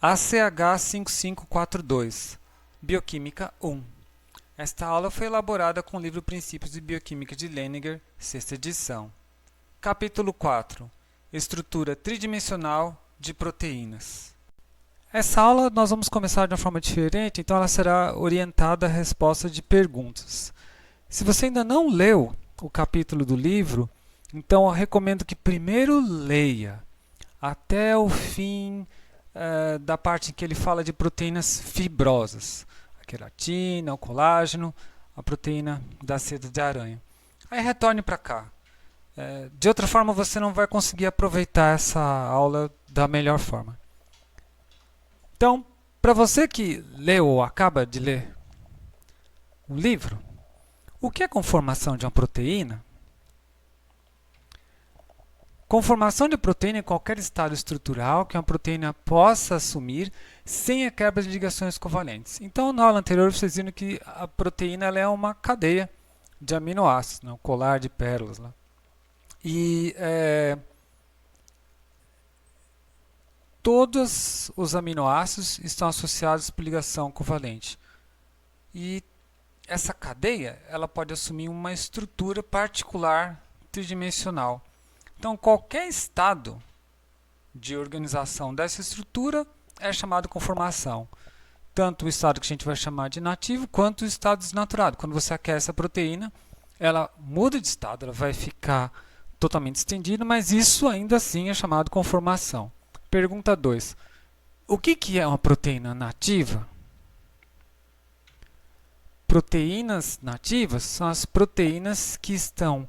ACH 5542, Bioquímica 1. Esta aula foi elaborada com o livro Princípios de Bioquímica de Lehninger, sexta edição. Capítulo 4. Estrutura tridimensional de proteínas. Essa aula nós vamos começar de uma forma diferente, então ela será orientada à resposta de perguntas. Se você ainda não leu o capítulo do livro, então eu recomendo que primeiro leia até o fim da parte em que ele fala de proteínas fibrosas, a queratina, o colágeno, a proteína da seda de aranha. Aí retorne para cá. De outra forma, você não vai conseguir aproveitar essa aula da melhor forma. Então, para você que leu ou acaba de ler o livro, o que é conformação de uma proteína? Conformação de proteína em qualquer estado estrutural que uma proteína possa assumir sem a quebra de ligações covalentes. Então, na aula anterior, vocês viram que a proteína ela é uma cadeia de aminoácidos, né? Um colar de pérolas. Lá. E todos os aminoácidos estão associados por ligação covalente. E essa cadeia ela pode assumir uma estrutura particular tridimensional. Então, qualquer estado de organização dessa estrutura é chamado conformação. Tanto o estado que a gente vai chamar de inativo, quanto o estado desnaturado. Quando você aquece a proteína, ela muda de estado, ela vai ficar totalmente estendida, mas isso ainda assim é chamado conformação. Pergunta 2. O que é uma proteína nativa? Proteínas nativas são as proteínas que estão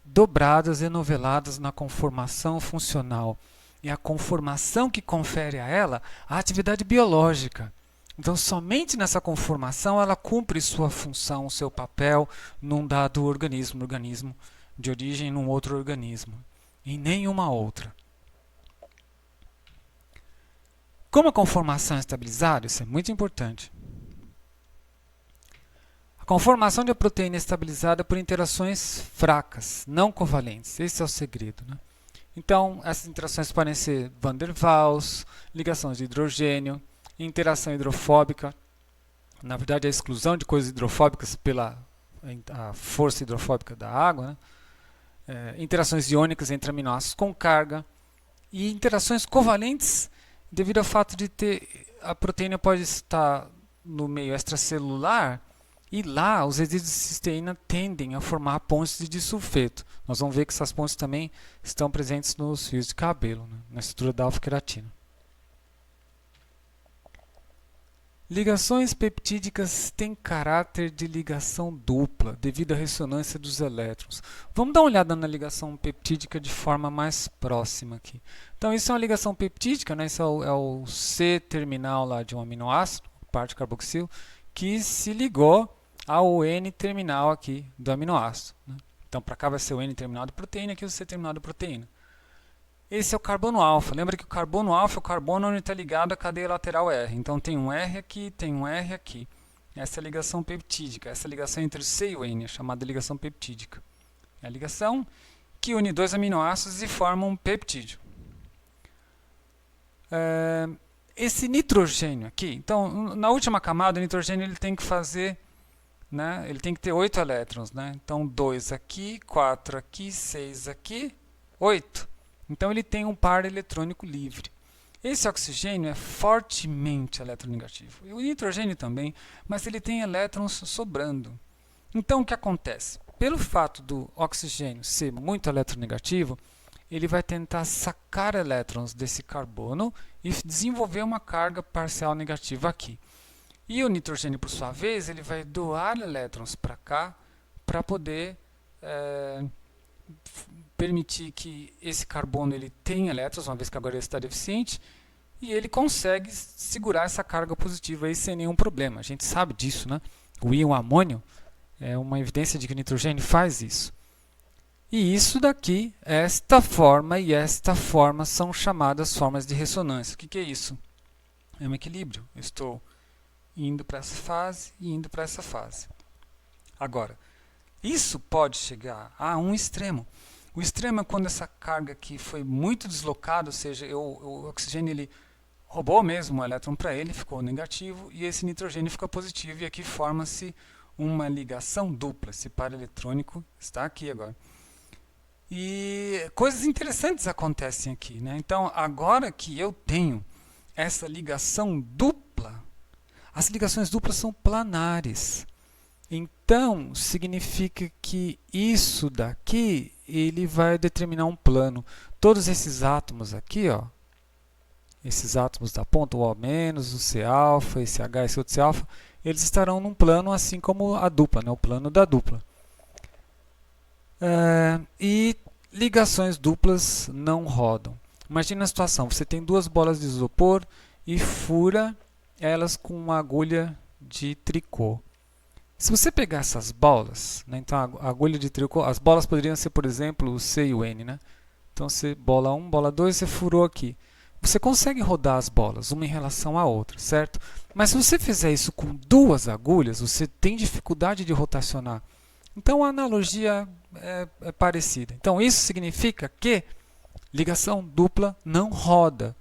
dobradas e noveladas na conformação funcional. E a conformação que confere a ela a atividade biológica. Então, somente nessa conformação ela cumpre sua função, seu papel num dado organismo, organismo de origem num outro organismo. Em nenhuma outra. Como a conformação é estabilizada, isso é muito importante. A conformação de uma proteína é estabilizada por interações fracas, não covalentes. Esse é o segredo. Né? Então, essas interações podem ser van der Waals, ligações de hidrogênio, interação hidrofóbica, na verdade a exclusão de coisas hidrofóbicas pela a força hidrofóbica da água, né? Interações iônicas entre aminoácidos com carga e interações covalentes devido ao fato de a proteína pode estar no meio extracelular e lá os resíduos de cisteína tendem a formar pontes de disulfeto. Nós vamos ver que essas pontes também estão presentes nos fios de cabelo, né? Na estrutura da alfa-queratina. Ligações peptídicas têm caráter de ligação dupla, devido à ressonância dos elétrons. Vamos dar uma olhada na ligação peptídica de forma mais próxima aqui. Então, isso é uma ligação peptídica, né? Isso é o C terminal lá de um aminoácido, parte carboxil, que se ligou ao N terminal aqui do aminoácido. Né? Então, para cá vai ser o N terminal de proteína, aqui o C terminal de proteína. Esse é o carbono alfa. Lembra que o carbono alfa é o carbono onde está ligado à cadeia lateral R. Então tem um R aqui, tem um R aqui. Essa é a ligação peptídica. Essa é a ligação entre o C e o N, é chamada ligação peptídica. É a ligação que une dois aminoácidos e forma um peptídeo. Esse nitrogênio aqui, então na última camada o nitrogênio ele tem que fazer, né, ele tem que ter 8 elétrons. Né? Então 2 aqui, 4 aqui, 6 aqui, 8. Então ele tem um par eletrônico livre. Esse oxigênio é fortemente eletronegativo. E o nitrogênio também, mas ele tem elétrons sobrando. Então o que acontece? Pelo fato do oxigênio ser muito eletronegativo, ele vai tentar sacar elétrons desse carbono e desenvolver uma carga parcial negativa aqui. E o nitrogênio, por sua vez, ele vai doar elétrons para cá para poder permitir que esse carbono ele tenha elétrons, uma vez que agora ele está deficiente, e ele consegue segurar essa carga positiva aí sem nenhum problema. A gente sabe disso, né? O íon amônio é uma evidência de que o nitrogênio faz isso. E isso daqui, esta forma e esta forma são chamadas formas de ressonância. O que é isso? É um equilíbrio. Eu estou indo para essa fase e indo para essa fase. Agora, isso pode chegar a um extremo. O extremo é quando essa carga aqui foi muito deslocada, ou seja, o oxigênio ele roubou mesmo um elétron para ele, ficou negativo, e esse nitrogênio fica positivo, e aqui forma-se uma ligação dupla. Esse par eletrônico está aqui agora. E coisas interessantes acontecem aqui, né? Então, agora que eu tenho essa ligação dupla, as ligações duplas são planares. Então, significa que isso daqui, ele vai determinar um plano. Todos esses átomos aqui, ó, esses átomos da ponta, o O-, o C-alfa, esse H, esse outro C-alfa, eles estarão num plano assim como a dupla, né? O plano da dupla. E ligações duplas não rodam. Imagina a situação, você tem duas bolas de isopor e fura elas com uma agulha de tricô. Se você pegar essas bolas, né, então a agulha de tricô, as bolas poderiam ser, por exemplo, o C e o N, né? Então você bola 1, bola 2, você furou aqui. Você consegue rodar as bolas, uma em relação à outra, certo? Mas se você fizer isso com duas agulhas, você tem dificuldade de rotacionar. Então a analogia é parecida. Então isso significa que ligação dupla não roda.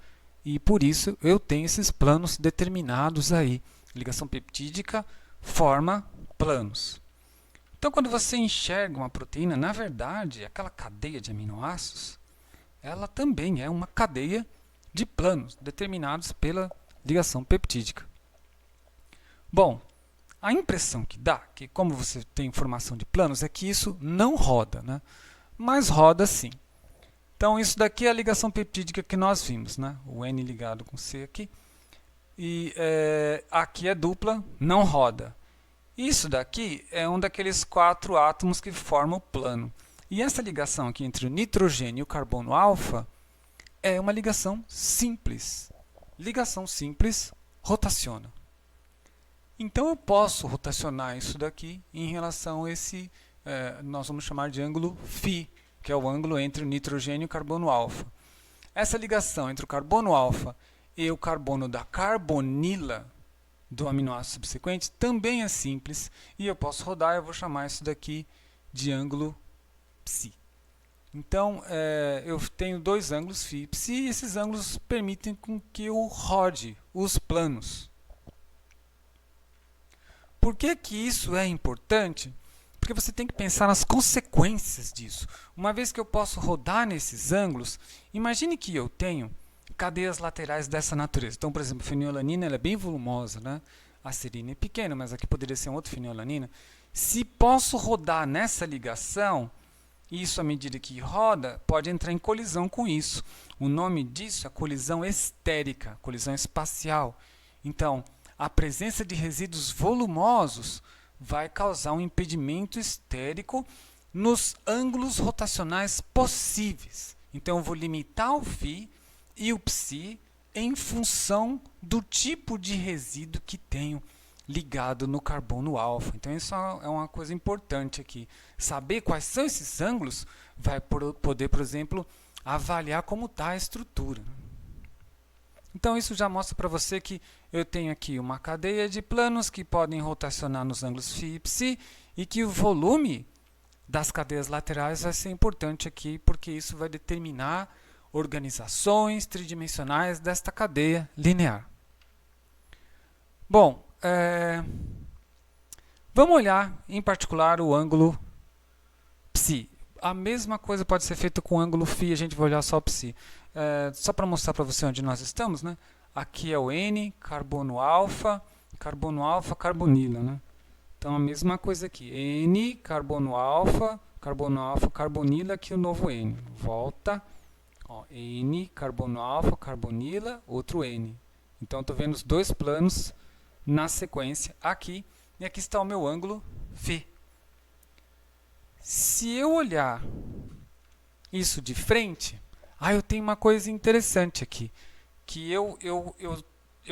E por isso eu tenho esses planos determinados aí. Ligação peptídica forma planos. Então quando você enxerga uma proteína, na verdade, aquela cadeia de aminoácidos, ela também é uma cadeia de planos determinados pela ligação peptídica. Bom, a impressão que dá, que como você tem informação de planos, é que isso não roda, né? Mas roda sim. Então isso daqui é a ligação peptídica que nós vimos, né? O N ligado com C aqui. E aqui é dupla, não roda. Isso daqui é um daqueles 4 átomos que formam o plano. E essa ligação aqui entre o nitrogênio e o carbono alfa é uma ligação simples. Ligação simples rotaciona. Então eu posso rotacionar isso daqui em relação a esse, nós vamos chamar de ângulo φ, que é o ângulo entre o nitrogênio e o carbono alfa. Essa ligação entre o carbono alfa e o carbono da carbonila do aminoácido subsequente também é simples e eu posso rodar, eu vou chamar isso daqui de ângulo ψ. Então, eu tenho dois ângulos φ e ψ e esses ângulos permitem com que eu rode os planos. Por que que isso é importante? Porque você tem que pensar nas consequências disso. Uma vez que eu posso rodar nesses ângulos, imagine que eu tenho cadeias laterais dessa natureza. Então, por exemplo, a fenilalanina ela é bem volumosa, né? A serina é pequena, mas aqui poderia ser um outro fenilalanina. Se posso rodar nessa ligação, isso à medida que roda, pode entrar em colisão com isso. O nome disso é colisão estérica, colisão espacial. Então, a presença de resíduos volumosos vai causar um impedimento estérico nos ângulos rotacionais possíveis. Então, eu vou limitar o φ e o ψ em função do tipo de resíduo que tenho ligado no carbono alfa. Então, isso é uma coisa importante aqui. Saber quais são esses ângulos vai poder, por exemplo, avaliar como está a estrutura. Então, isso já mostra para você que eu tenho aqui uma cadeia de planos que podem rotacionar nos ângulos φ e ψ e que o volume das cadeias laterais vai ser importante aqui, porque isso vai determinar organizações tridimensionais desta cadeia linear. Bom, vamos olhar em particular o ângulo ψ. A mesma coisa pode ser feita com o ângulo φ, a gente vai olhar só o ψ. Só para mostrar para você onde nós estamos, né? Aqui é o N, carbono alfa, carbonila, né? Então a mesma coisa aqui, N, carbono alfa, carbonila, aqui o novo N. Volta, ó, N, carbono alfa, carbonila, outro N. Então estou vendo os dois planos na sequência aqui, e aqui está o meu ângulo φ. Se eu olhar isso de frente, eu tenho uma coisa interessante aqui, que eu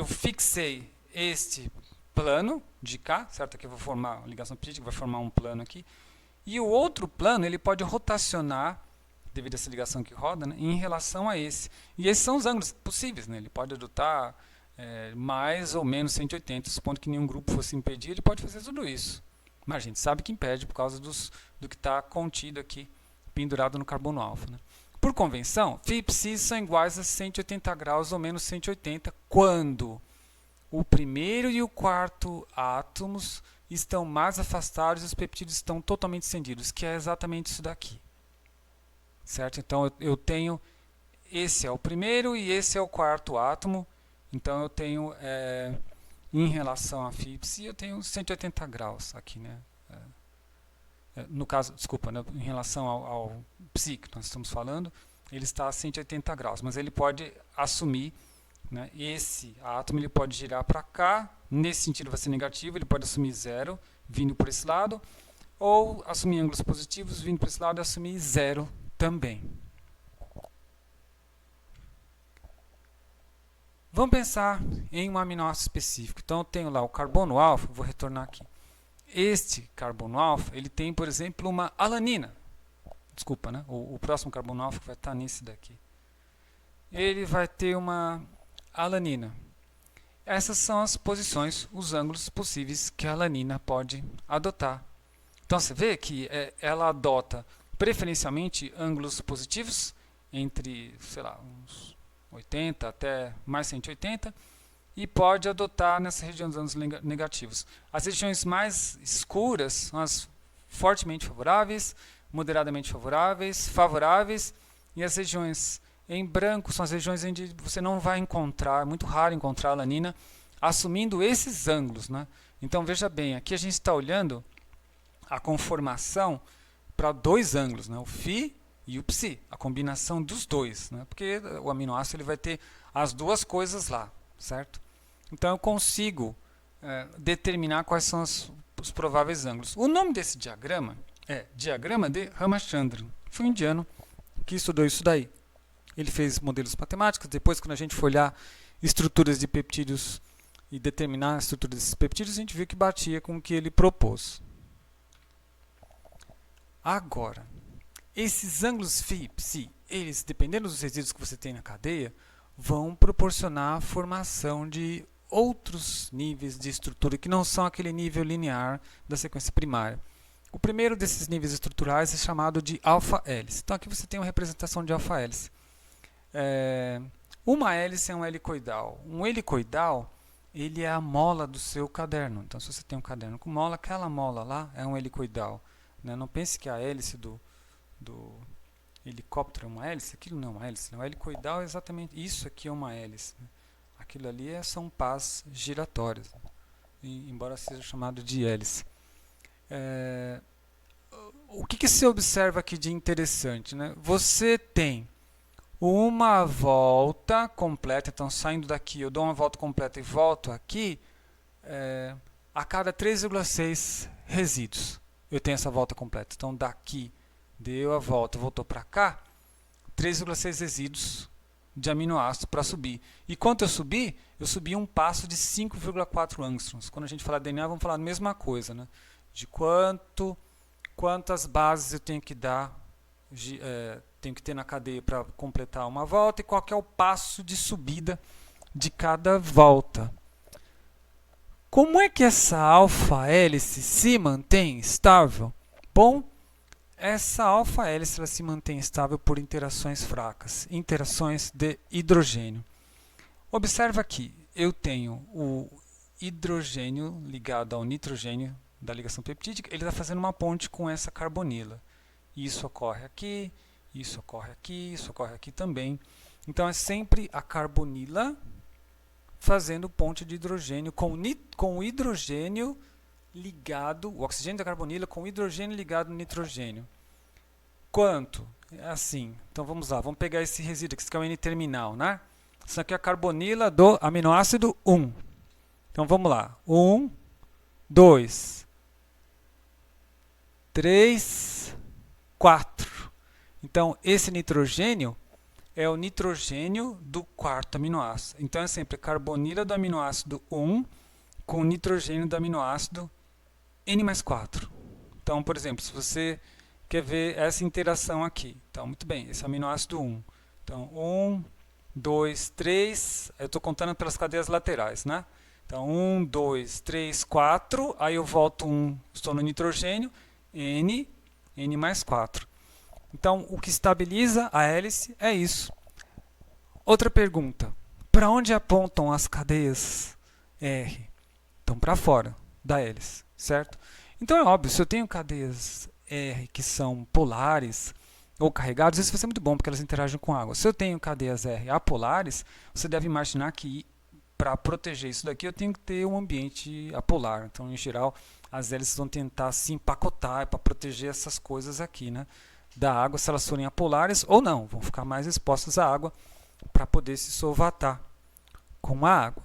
fixei este plano de cá, certo? Aqui eu vou formar a ligação peptídica, vai formar um plano aqui, e o outro plano ele pode rotacionar, devido a essa ligação que roda, né, em relação a esse. E esses são os ângulos possíveis, né? Ele pode adotar mais ou menos 180, supondo que nenhum grupo fosse impedir, ele pode fazer tudo isso. Mas a gente sabe que impede por causa do que está contido aqui, pendurado no carbono alfa, né? Por convenção, φ e ψ são iguais a 180 graus ou menos 180 quando o primeiro e o quarto átomos estão mais afastados e os peptídeos estão totalmente estendidos, que é exatamente isso daqui. Certo? Então eu tenho, esse é o primeiro e esse é o quarto átomo, então eu tenho, em relação a φ e ψ, eu tenho 180 graus aqui, né? No caso, desculpa, né, em relação ao ψ que nós estamos falando, ele está a 180 graus, mas ele pode assumir, né, esse átomo ele pode girar para cá, nesse sentido vai ser negativo, ele pode assumir zero, vindo por esse lado, ou assumir ângulos positivos, vindo por esse lado e assumir zero também. Vamos pensar em um aminoácido específico. Então eu tenho lá o carbono alfa, vou retornar aqui. Este carbono alfa, ele tem, por exemplo, uma alanina. Desculpa, né? O próximo carbono alfa vai estar nesse daqui. Ele vai ter uma alanina. Essas são as posições, os ângulos possíveis que a alanina pode adotar. Então você vê que ela adota preferencialmente ângulos positivos, entre, sei lá, uns 80 até mais 180, e pode adotar nessa região dos ângulos negativos. As regiões mais escuras são as fortemente favoráveis, moderadamente favoráveis, e as regiões em branco são as regiões onde você não vai encontrar, é muito raro encontrar a alanina assumindo esses ângulos, né? Então veja bem, aqui a gente está olhando a conformação para dois ângulos, né? O φ e o ψ, a combinação dos dois, né? Porque o aminoácido ele vai ter as duas coisas lá, certo? Então eu consigo determinar quais são os prováveis ângulos. O nome desse diagrama é diagrama de Ramachandran. Foi um indiano que estudou isso daí. Ele fez modelos matemáticos, depois quando a gente for olhar estruturas de peptídeos e determinar a estrutura desses peptídeos, a gente viu que batia com o que ele propôs. Agora, esses ângulos φ e ψ, eles, dependendo dos resíduos que você tem na cadeia, vão proporcionar a formação de outros níveis de estrutura que não são aquele nível linear da sequência primária. O primeiro desses níveis estruturais é chamado de alfa-hélice. Então aqui você tem uma representação de alfa-hélice. Uma hélice é um helicoidal. Um helicoidal, ele é a mola do seu caderno. Então se você tem um caderno com mola, aquela mola lá é um helicoidal. Né? Não pense que a hélice do helicóptero é uma hélice. Aquilo não é uma hélice. O helicoidal é exatamente isso aqui, é uma hélice. Né? Aquilo ali são pás giratórias, né? Embora seja chamado de hélice. O que se observa aqui de interessante? Né? Você tem uma volta completa, então saindo daqui eu dou uma volta completa e volto aqui, a cada 3,6 resíduos eu tenho essa volta completa. Então daqui deu a volta, voltou para cá, 3,6 resíduos de aminoácido para subir. E quanto eu subi um passo de 5,4 angstroms. Quando a gente falar de DNA, vamos falar a mesma coisa, né? De quantas bases eu tenho que dar, tenho que ter na cadeia para completar uma volta e qual que é o passo de subida de cada volta. Como é que essa alfa-hélice se mantém estável? Bom, essa alfa-hélice ela se mantém estável por interações fracas, interações de hidrogênio. Observa aqui, eu tenho o hidrogênio ligado ao nitrogênio da ligação peptídica, ele está fazendo uma ponte com essa carbonila. Isso ocorre aqui, isso ocorre aqui, isso ocorre aqui também. Então é sempre a carbonila fazendo ponte de hidrogênio com o hidrogênio ligado, o oxigênio da carbonila com o hidrogênio ligado no nitrogênio. Quanto? Assim. Então vamos lá, vamos pegar esse resíduo aqui, que é o N-terminal, né? Isso aqui é a carbonila do aminoácido 1. Então vamos lá. 1, 2, 3, 4. Então esse nitrogênio é o nitrogênio do quarto aminoácido. Então é sempre a carbonila do aminoácido 1 com o nitrogênio do aminoácido N mais 4. Então, por exemplo, se você quer ver essa interação aqui. Então, muito bem, esse é aminoácido 1. Então, 1, 2, 3, eu estou contando pelas cadeias laterais, né? Então, 1, 2, 3, 4, aí eu volto 1, estou no nitrogênio, N mais 4. Então, o que estabiliza a hélice é isso. Outra pergunta. Para onde apontam as cadeias R? Então, para fora da hélice, certo? Então, é óbvio, se eu tenho cadeias R que são polares ou carregadas, isso vai ser muito bom, porque elas interagem com a água. Se eu tenho cadeias R apolares, você deve imaginar que para proteger isso daqui eu tenho que ter um ambiente apolar. Então, em geral, as hélices vão tentar se empacotar para proteger essas coisas aqui, né, da água, se elas forem apolares ou não, vão ficar mais expostas à água para poder se solvatar com a água.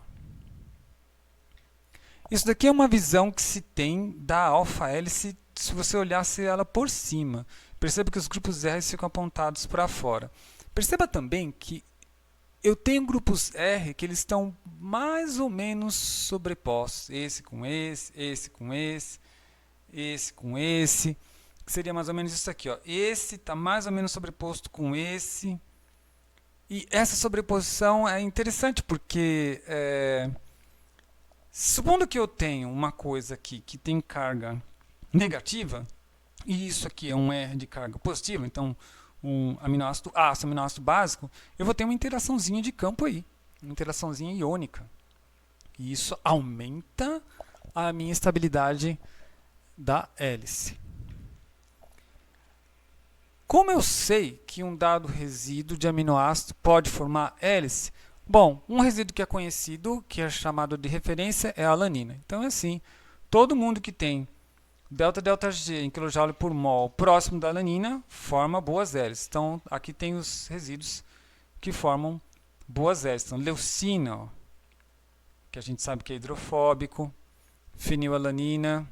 Isso daqui é uma visão que se tem da alfa-hélice se você olhasse ela por cima. Perceba que os grupos R ficam apontados para fora. Perceba também que eu tenho grupos R que eles estão mais ou menos sobrepostos. Esse com esse, esse com esse com esse. Que seria mais ou menos isso aqui. Ó. Esse está mais ou menos sobreposto com esse. E essa sobreposição é interessante porque, supondo que eu tenho uma coisa aqui que tem carga negativa, e isso aqui é um R de carga positiva, então um aminoácido ácido, aminoácido básico, eu vou ter uma interaçãozinha de campo aí, uma interaçãozinha iônica. E isso aumenta a minha estabilidade da hélice. Como eu sei que um dado resíduo de aminoácido pode formar hélice? Bom, um resíduo que é conhecido, que é chamado de referência, é a alanina. Então é assim, todo mundo que tem delta-delta-G em kJ por mol próximo da alanina forma boas hélices. Então aqui tem os resíduos que formam boas hélices. Então leucina, ó, que a gente sabe que é hidrofóbico, fenilalanina,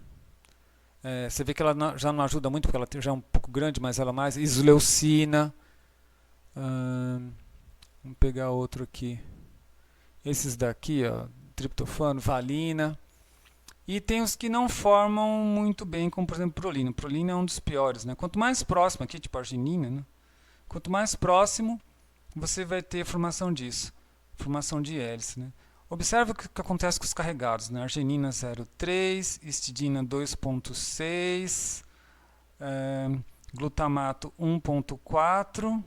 você vê que ela já não ajuda muito, porque ela já é um pouco grande, mas ela mais. Isoleucina. Vamos pegar outro aqui. Esses daqui, ó, triptofano, valina. E tem os que não formam muito bem, como por exemplo prolina. Prolina é um dos piores, né? Quanto mais próximo aqui, tipo arginina, né? Quanto mais próximo, você vai ter formação disso. Formação de hélice, né? Observe o que acontece com os carregados, né? Arginina 0,3, histidina 2,6, glutamato 1,4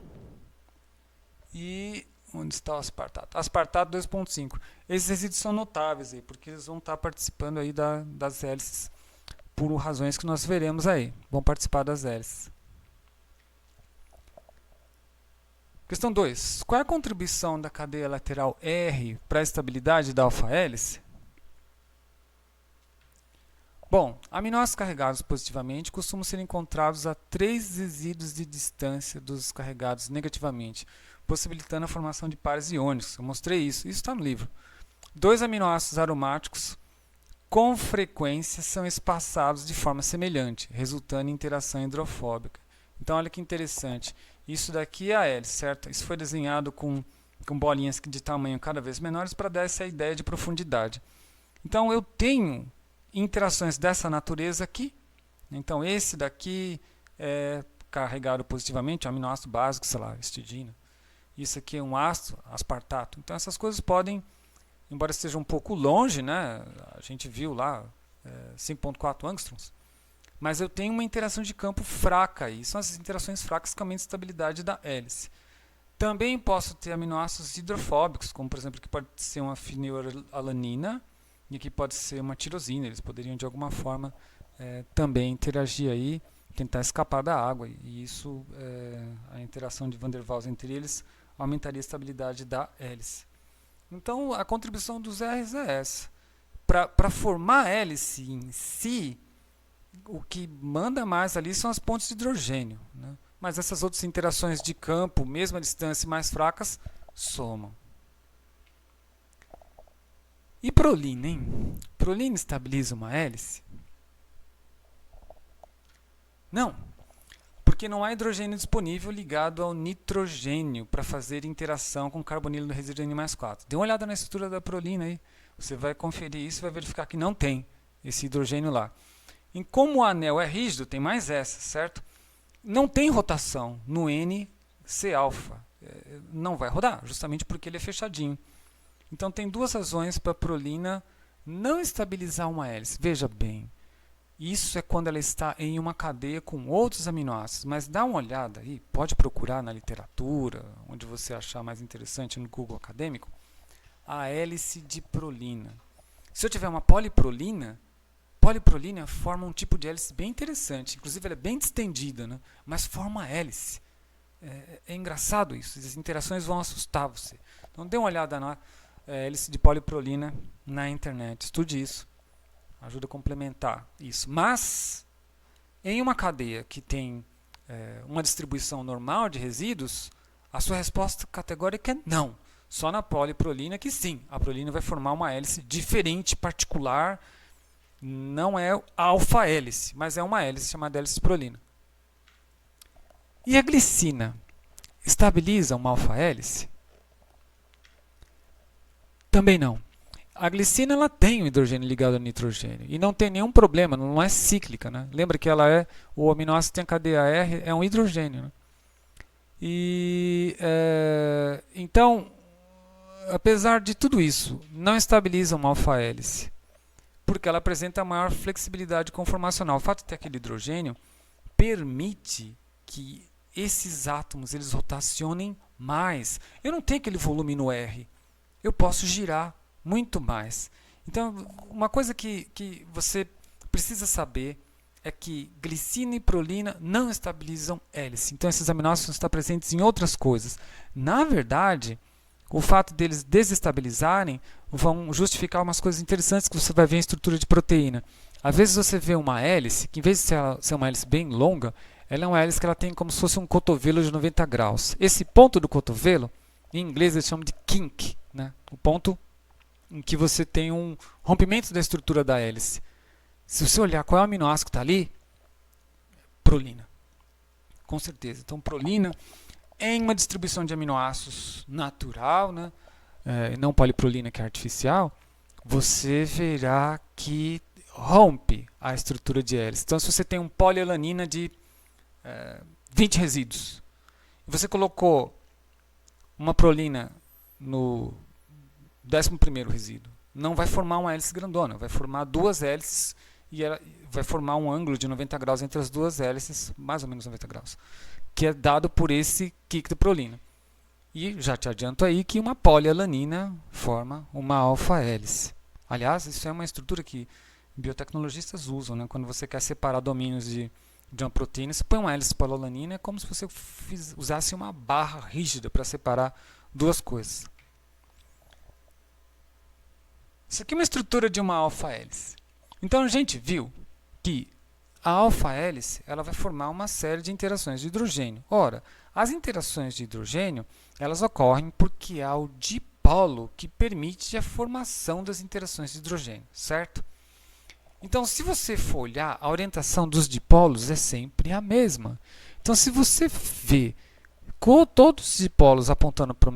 e onde está o aspartato? Aspartato 2,5. Esses resíduos são notáveis aí, porque eles vão estar participando aí das hélices por razões que nós veremos aí. Vão participar das hélices. Questão 2. Qual é a contribuição da cadeia lateral R para a estabilidade da alfa-hélice? Bom, aminoácidos carregados positivamente costumam ser encontrados a 3 resíduos de distância dos carregados negativamente, possibilitando a formação de pares iônicos. Eu mostrei isso. Isso está no livro. 2 aminoácidos aromáticos com frequência são espaçados de forma semelhante, resultando em interação hidrofóbica. Então, olha que interessante. Isso daqui é a hélice, certo? Isso foi desenhado com bolinhas de tamanho cada vez menores para dar essa ideia de profundidade. Então, eu tenho interações dessa natureza aqui. Então, esse daqui é carregado positivamente, um aminoácido básico, sei lá, histidina. Isso aqui é um ácido, aspartato. Então, essas coisas podem, embora esteja um pouco longe, né? A gente viu lá 5,4 angstroms, mas eu tenho uma interação de campo fraca aí. São essas interações fracas que aumentam a estabilidade da hélice. Também posso ter aminoácidos hidrofóbicos, como por exemplo, que pode ser uma fenilalanina e que pode ser uma tirosina. Eles poderiam de alguma forma também interagir aí, tentar escapar da água. E isso, a interação de Van der Waals entre eles, aumentaria a estabilidade da hélice. Então, a contribuição dos R's é essa. Para formar a hélice em si, o que manda mais ali são as pontes de hidrogênio, né? Mas essas outras interações de campo, mesmo a distância mais fracas, somam. E prolina, hein? Prolina estabiliza uma hélice? Não, porque não há hidrogênio disponível ligado ao nitrogênio para fazer interação com o carbonilo do resíduo N+4. Dê uma olhada na estrutura da prolina aí. Você vai conferir isso e vai verificar que não tem esse hidrogênio lá. E como o anel é rígido, tem mais essa, certo? Não tem rotação no NC-alfa. Não vai rodar, justamente porque ele é fechadinho. Então tem duas razões para a prolina não estabilizar uma hélice. Veja bem, Isso é quando ela está em uma cadeia com outros aminoácidos. Mas dá uma olhada aí, pode procurar na literatura, onde você achar mais interessante no Google acadêmico, a hélice de prolina. Se eu tiver uma poliprolina forma um tipo de hélice bem interessante. Inclusive ela é bem distendida, né? Mas forma hélice. É engraçado isso, as interações vão assustar você. Então dê uma olhada na hélice de poliprolina na internet, estude isso, ajuda a complementar isso. Mas, em uma cadeia que tem uma distribuição normal de resíduos, a sua resposta categórica é não. Só na poliprolina que sim, a prolina vai formar uma hélice diferente, particular, não é alfa-hélice, mas é uma hélice chamada hélice de prolina. E a glicina estabiliza uma alfa-hélice? Também não. A glicina ela tem o hidrogênio ligado ao nitrogênio e não tem nenhum problema, não é cíclica, né? Lembra que o aminoácido tem a cadeia R, é um hidrogênio, né? Então, apesar de tudo isso, não estabiliza uma alfa-hélice, porque ela apresenta maior flexibilidade conformacional. O fato de ter aquele hidrogênio permite que esses átomos eles rotacionem mais. Eu não tenho aquele volume no R. Eu posso girar muito mais. Então, uma coisa que você precisa saber é que glicina e prolina não estabilizam hélice. Então, esses aminoácidos estão presentes em outras coisas. Na verdade, o fato deles desestabilizarem vão justificar umas coisas interessantes que você vai ver em estrutura de proteína. Às vezes você vê uma hélice, que em vez de ser uma hélice bem longa, ela é uma hélice que ela tem como se fosse um cotovelo de 90 graus. Esse ponto do cotovelo, em inglês eles chamam de kink, né? O ponto em que você tem um rompimento da estrutura da hélice. Se você olhar qual é o aminoácido que está ali, prolina. Com certeza. Então, prolina em uma distribuição de aminoácidos natural, né? Não poliprolina que é artificial, você verá que rompe a estrutura de hélice. Então, se você tem um polielanina de 20 resíduos, e você colocou uma prolina no 11º resíduo, não vai formar uma hélice grandona, vai formar duas hélices e ela vai formar um ângulo de 90 graus entre as duas hélices, mais ou menos 90 graus, que é dado por esse kick de prolina. E já te adianto aí que uma polialanina forma uma alfa-hélice. Aliás, isso é uma estrutura que biotecnologistas usam, né? Quando você quer separar domínios de uma proteína, você põe uma hélice polialanina, é como se você usasse uma barra rígida para separar duas coisas. Isso aqui é uma estrutura de uma alfa-hélice. Então a gente viu que a alfa-hélice ela vai formar uma série de interações de hidrogênio. Ora, as interações de hidrogênio elas ocorrem porque há o dipolo que permite a formação das interações de hidrogênio, certo? Então, se você for olhar, a orientação dos dipolos é sempre a mesma. Então, se você vê com todos os dipolos apontando para a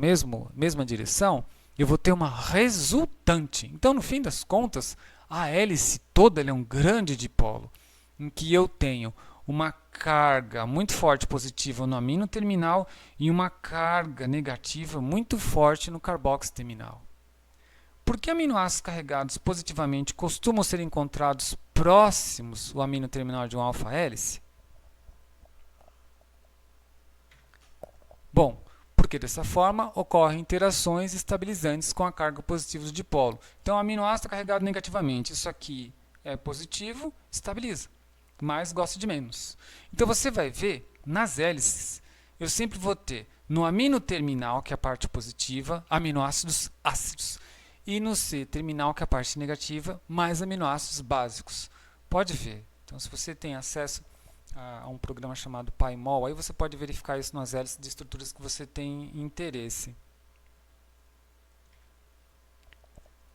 mesma direção, eu vou ter uma resultante. Então, no fim das contas, a hélice toda é um grande dipolo, em que eu tenho uma carga muito forte positiva no amino terminal e uma carga negativa muito forte no carboxy terminal. Por que aminoácidos carregados positivamente costumam ser encontrados próximos ao amino terminal de uma alfa-hélice? Bom, porque dessa forma ocorrem interações estabilizantes com a carga positiva do dipolo. Então, aminoácido carregado negativamente, isso aqui é positivo, estabiliza, mas gosta de menos. Então, você vai ver, nas hélices, eu sempre vou ter no amino terminal, que é a parte positiva, aminoácidos ácidos. E no C terminal, que é a parte negativa, mais aminoácidos básicos. Pode ver. Então, se você tem acesso a um programa chamado PyMol, aí você pode verificar isso nas hélices de estruturas que você tem interesse.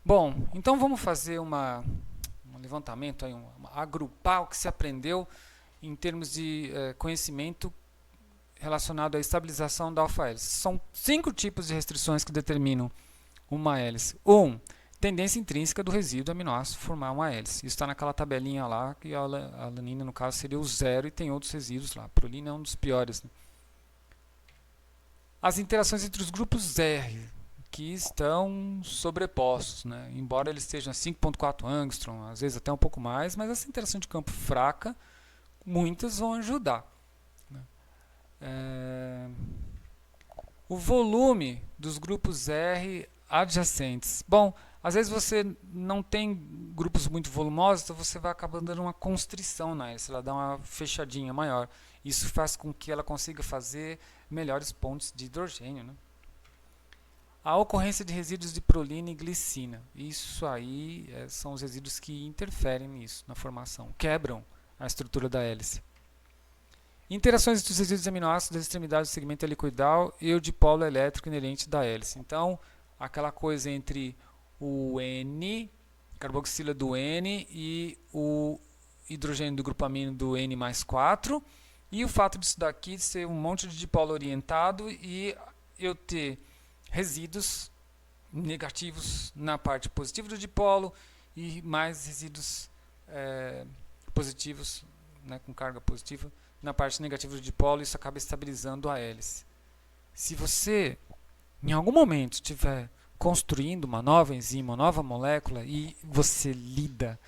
Bom, então vamos fazer um levantamento, aí, agrupar o que se aprendeu em termos de conhecimento relacionado à estabilização da alfa-hélice. São 5 tipos de restrições que determinam uma hélice. 1. Tendência intrínseca do resíduo aminoácido formar uma hélice. Isso está naquela tabelinha lá, que a alanina, no caso, seria o 0 e tem outros resíduos lá. A prolina é um dos piores, né? As interações entre os grupos R. que estão sobrepostos, né? Embora eles estejam a 5,4 angstrom, às vezes até um pouco mais, mas essa interação de campo fraca, muitas vão ajudar, né? O volume dos grupos R adjacentes. Bom, às vezes você não tem grupos muito volumosos, então você vai acabar dando uma constrição na hélice, ela dá uma fechadinha maior. Isso faz com que ela consiga fazer melhores pontes de hidrogênio, né? A ocorrência de resíduos de prolina e glicina. Isso aí são os resíduos que interferem nisso, na formação, quebram a estrutura da hélice. Interações entre os resíduos de aminoácidos das extremidades do segmento helicoidal e o dipolo elétrico inerente da hélice. Então, aquela coisa entre o N, carboxila do N e o hidrogênio do grupo amino do N mais 4, e o fato disso daqui ser um monte de dipolo orientado e eu ter resíduos negativos na parte positiva do dipolo e mais resíduos positivos, né, com carga positiva na parte negativa do dipolo, isso acaba estabilizando a hélice. Se você em algum momento estiver construindo uma nova enzima, uma nova molécula e você lida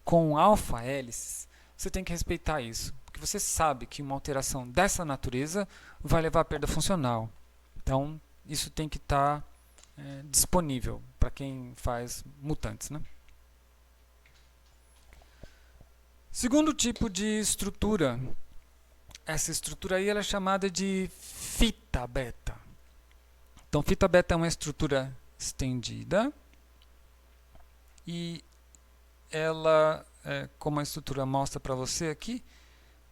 com alfa-hélices, você tem que respeitar isso, porque você sabe que uma alteração dessa natureza vai levar à perda funcional. Então, isso tem que estar disponível para quem faz mutantes, né? Segundo tipo de estrutura. Essa estrutura aí ela é chamada de fita beta. Então, fita beta é uma estrutura estendida e ela, como a estrutura mostra para você aqui,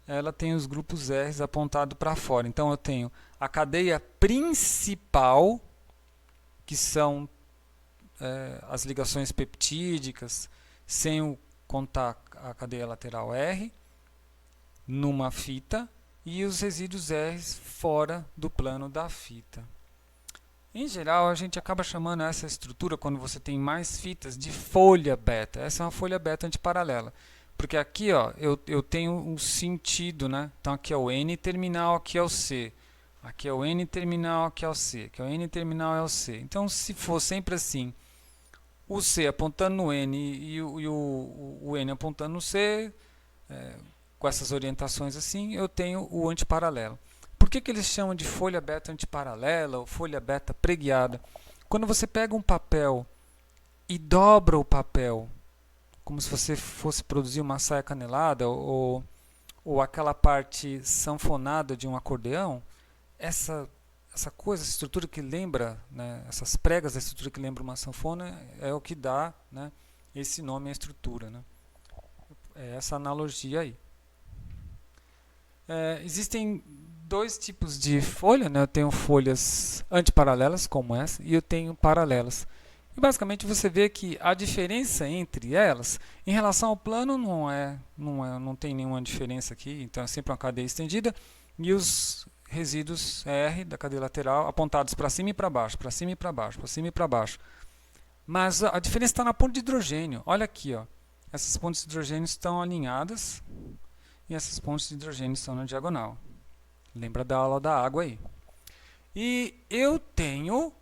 ela tem os grupos R apontados para fora. Então, eu tenho a cadeia principal, que são as ligações peptídicas, sem contar a cadeia lateral R, numa fita, e os resíduos R fora do plano da fita. Em geral, a gente acaba chamando essa estrutura, quando você tem mais fitas, de folha beta. Essa é uma folha beta antiparalela. Porque aqui ó, eu tenho um sentido, né? Então aqui é o N terminal, aqui é o C. Aqui é o N terminal, aqui é o C. Aqui é o N terminal, é o C. Então, se for sempre assim, o C apontando no N e o N apontando no C, com essas orientações assim, eu tenho o antiparalelo. Por que eles chamam de folha beta antiparalela ou folha beta preguiada? Quando você pega um papel e dobra o papel, como se você fosse produzir uma saia canelada ou aquela parte sanfonada de um acordeão, essa coisa, essa estrutura que lembra, né, essas pregas da estrutura que lembra uma sanfona, é o que dá, né, esse nome à estrutura, né? É essa analogia aí. Existem dois tipos de folha, né? Eu tenho folhas antiparalelas, como essa, e eu tenho paralelas. E basicamente você vê que a diferença entre elas, em relação ao plano, não tem nenhuma diferença aqui, então é sempre uma cadeia estendida, e os resíduos R da cadeia lateral apontados para cima e para baixo, para cima e para baixo, para cima e para baixo. Mas a diferença está na ponte de hidrogênio. Olha aqui, ó. Essas pontes de hidrogênio estão alinhadas e essas pontes de hidrogênio estão na diagonal. Lembra da aula da água aí. E eu tenho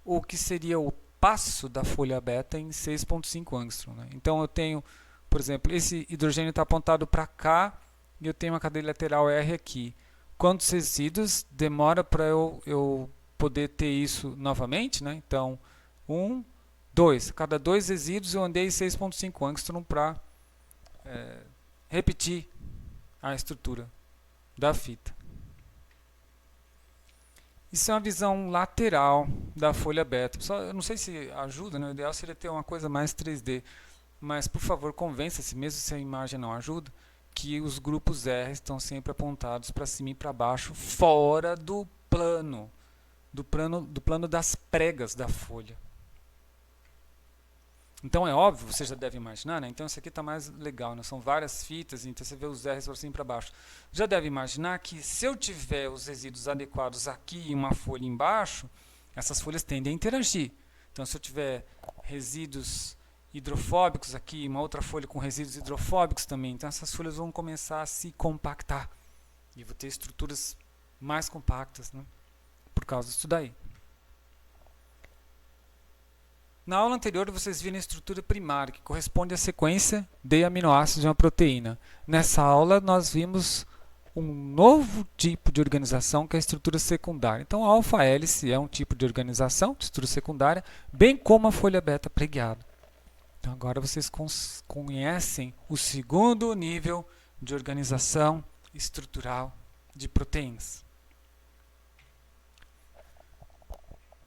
o que seria o passo da folha beta em 6,5 angstrom, né? Então eu tenho, por exemplo, esse hidrogênio está apontado para cá e eu tenho uma cadeia lateral R aqui. Quantos resíduos demora para eu poder ter isso novamente, né? Então, 1, 2. Cada 2 resíduos eu andei 6,5 angstrom para repetir a estrutura da fita. Isso é uma visão lateral da folha beta. Só, eu não sei se ajuda, né? O ideal seria ter uma coisa mais 3D. Mas, por favor, convença-se, mesmo se a imagem não ajuda, que os grupos R estão sempre apontados para cima e para baixo, fora do plano das pregas da folha. Então é óbvio, você já deve imaginar, né? Então isso aqui está mais legal, né? São várias fitas, então você vê os R's para cima e para baixo. Já deve imaginar que se eu tiver os resíduos adequados aqui e uma folha embaixo, essas folhas tendem a interagir. Então se eu tiver resíduos hidrofóbicos aqui, uma outra folha com resíduos hidrofóbicos também, então essas folhas vão começar a se compactar. E vou ter estruturas mais compactas, né? Por causa disso daí. Na aula anterior, vocês viram a estrutura primária, que corresponde à sequência de aminoácidos de uma proteína. Nessa aula, nós vimos um novo tipo de organização, que é a estrutura secundária. Então, a alfa-hélice é um tipo de organização, de estrutura secundária, bem como a folha beta preguiada. Então, agora vocês conhecem o segundo nível de organização estrutural de proteínas.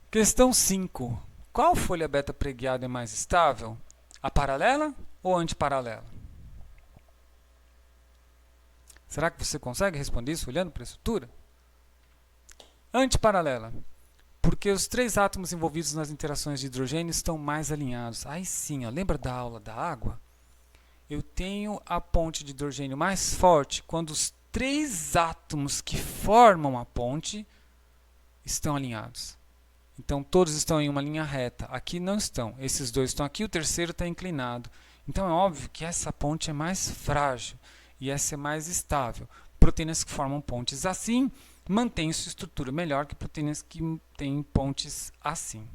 Questão 5. Qual folha beta preguiada é mais estável? A paralela ou a antiparalela? Será que você consegue responder isso olhando para a estrutura? Antiparalela. Porque os 3 átomos envolvidos nas interações de hidrogênio estão mais alinhados. Aí sim, ó, lembra da aula da água? Eu tenho a ponte de hidrogênio mais forte quando os 3 átomos que formam a ponte estão alinhados. Então, todos estão em uma linha reta. Aqui não estão. Esses 2 estão aqui, o terceiro está inclinado. Então, é óbvio que essa ponte é mais frágil e essa é mais estável. Proteínas que formam pontes assim mantêm sua estrutura melhor que proteínas que têm pontes assim.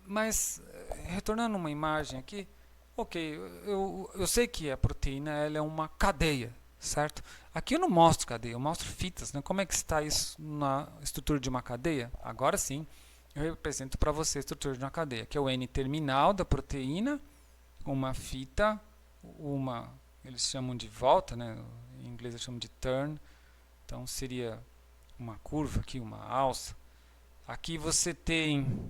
Mas, retornando uma imagem aqui, ok, eu sei que a proteína ela é uma cadeia, certo? Aqui eu não mostro cadeia, eu mostro fitas, né? Como é que está isso na estrutura de uma cadeia? Agora sim, eu represento para você a estrutura de uma cadeia, que é o N-terminal da proteína, uma fita, eles chamam de volta, né? Em inglês eles chamam de turn, então seria uma curva aqui, uma alça. Aqui você tem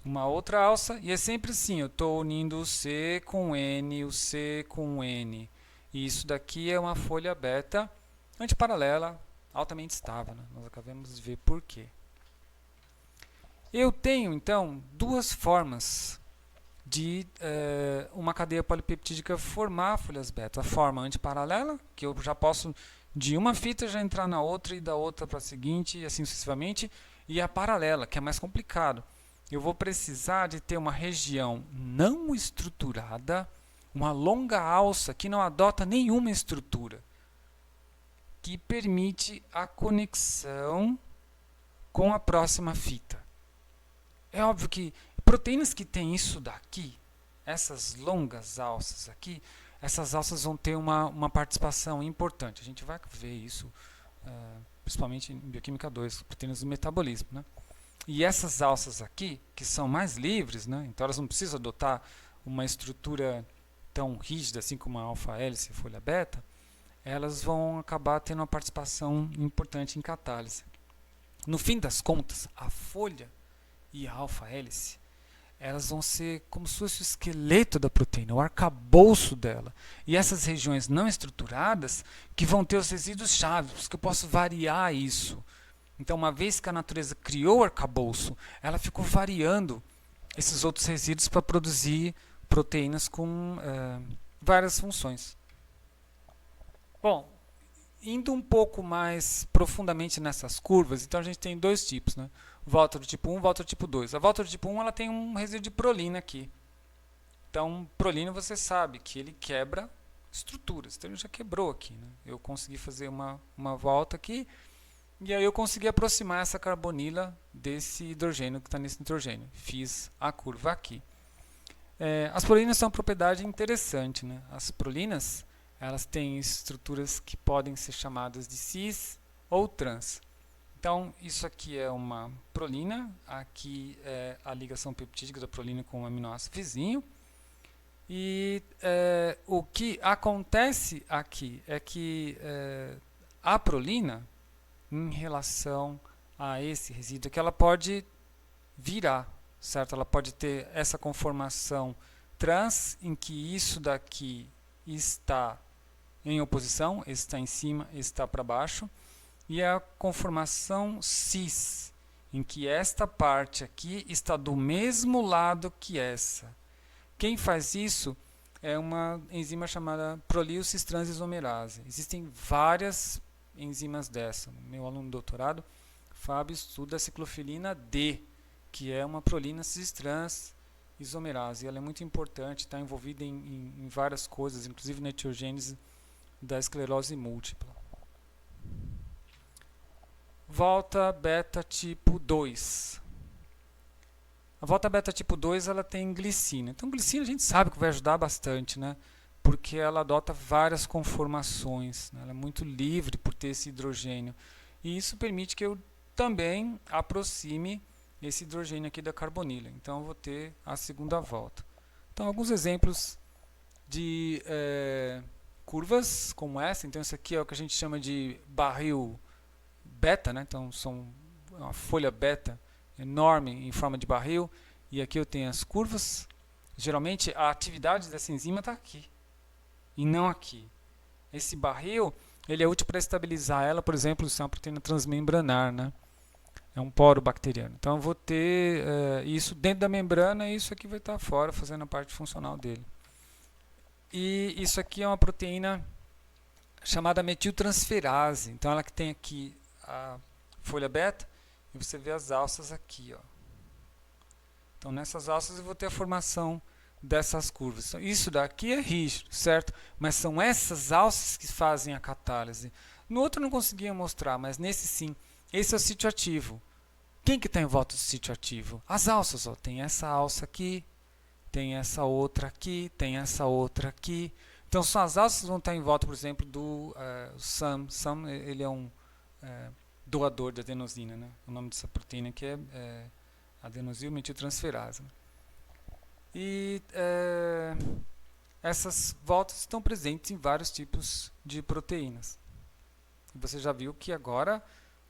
uma outra alça, e é sempre assim, eu estou unindo o C com N, o C com N. E isso daqui é uma folha beta antiparalela, altamente estável. Né? Nós acabamos de ver por quê. Eu tenho, então, 2 formas de uma cadeia polipeptídica formar folhas beta. A forma antiparalela, que eu já posso de uma fita já entrar na outra e da outra para a seguinte, e assim sucessivamente. E a paralela, que é mais complicado. Eu vou precisar de ter uma região não estruturada, uma longa alça que não adota nenhuma estrutura, que permite a conexão com a próxima fita. É óbvio que proteínas que têm isso daqui, essas longas alças aqui, essas alças vão ter uma participação importante. A gente vai ver isso, principalmente em Bioquímica 2, proteínas do metabolismo, né? E essas alças aqui, que são mais livres, né? Então elas não precisam adotar uma estrutura tão rígida assim como a alfa-hélice e a folha beta, elas vão acabar tendo uma participação importante em catálise. No fim das contas, a folha e a alfa-hélice, elas vão ser como se fosse o esqueleto da proteína, o arcabouço dela. E essas regiões não estruturadas que vão ter os resíduos chaves, que eu posso variar isso. Então, uma vez que a natureza criou o arcabouço, ela ficou variando esses outros resíduos para produzir proteínas com várias funções. Bom, indo um pouco mais profundamente nessas curvas, então a gente tem 2 tipos, né? Volta do tipo 1 e volta do tipo 2. A volta do tipo 1 ela tem um resíduo de prolina aqui. Então, prolina você sabe que ele quebra estruturas. Então, ele já quebrou aqui. Né? Eu consegui fazer uma volta aqui. E aí eu consegui aproximar essa carbonila desse hidrogênio que está nesse nitrogênio. Fiz a curva aqui. As prolinas são uma propriedade interessante. Né? As prolinas elas têm estruturas que podem ser chamadas de cis ou trans. Então, isso aqui é uma prolina. Aqui é a ligação peptídica da prolina com o aminoácido vizinho. E o que acontece aqui é que a prolina, em relação a esse resíduo, que ela pode virar, certo? Ela pode ter essa conformação trans, em que isso daqui está em oposição, esse está em cima, esse está para baixo, e a conformação cis, em que esta parte aqui está do mesmo lado que essa. Quem faz isso é uma enzima chamada prolíosis transisomerase. Existem várias enzimas dessa. Meu aluno de doutorado, Fábio, estuda a ciclofilina D, que é uma prolina cis-trans isomerase. Ela é muito importante, está envolvida em várias coisas, inclusive na etiogênese da esclerose múltipla. volta beta tipo 2. A volta beta tipo 2 ela tem glicina. Então, glicina a gente sabe que vai ajudar bastante, né? Porque ela adota várias conformações, né? Ela é muito livre por ter esse hidrogênio. E isso permite que eu também aproxime esse hidrogênio aqui da carbonila. Então, eu vou ter a segunda volta. Então, alguns exemplos de curvas como essa. Então, isso aqui é o que a gente chama de barril beta, né? Então, são uma folha beta enorme em forma de barril. E aqui eu tenho as curvas. Geralmente, a atividade dessa enzima está aqui e não aqui. Esse barril ele é útil para estabilizar ela, por exemplo, se é uma proteína transmembranar, né? É um poro bacteriano. Então, eu vou ter isso dentro da membrana e isso aqui vai estar fora, fazendo a parte funcional dele. E isso aqui é uma proteína chamada metiltransferase. Então, ela que tem aqui a folha beta e você vê as alças aqui, ó. Então, nessas alças eu vou ter a formação dessas curvas. Então, isso daqui é rígido, certo? Mas são essas alças que fazem a catálise. No outro eu não conseguia mostrar, mas nesse sim. Esse é o sítio ativo. Quem que está em volta do sítio ativo? As alças, ó. Tem essa alça aqui, tem essa outra aqui, tem essa outra aqui. Então, são as alças que vão estar em volta, por exemplo, do SAM. SAM, ele é um doador de adenosina, né? O nome dessa proteína aqui é adenosil metiltransferase. E essas voltas estão presentes em vários tipos de proteínas. Você já viu que agora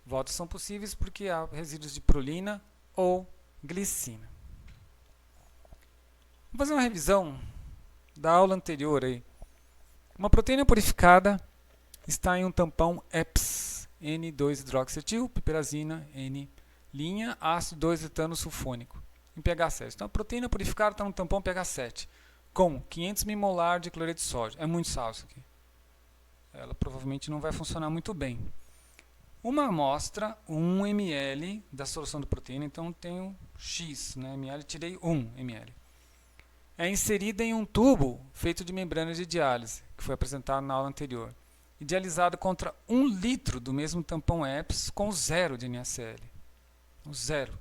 voltas são possíveis porque há resíduos de prolina ou glicina. Vamos fazer uma revisão da aula anterior aí. Uma proteína purificada está em um tampão EPS, N2-hidroxietil, piperazina, N', ácido 2-etano sulfônico, em pH 7. Então, a proteína purificada está no tampão pH 7, com 500 mMol de cloreto de sódio. É muito sal isso aqui. Ela provavelmente não vai funcionar muito bem. Uma amostra, 1 ml da solução de proteína, então tenho X, né, ml, tirei 1 ml. É inserida em um tubo feito de membrana de diálise, que foi apresentado na aula anterior, e dialisado contra 1 litro do mesmo tampão EPS com 0 de NaCl. 0.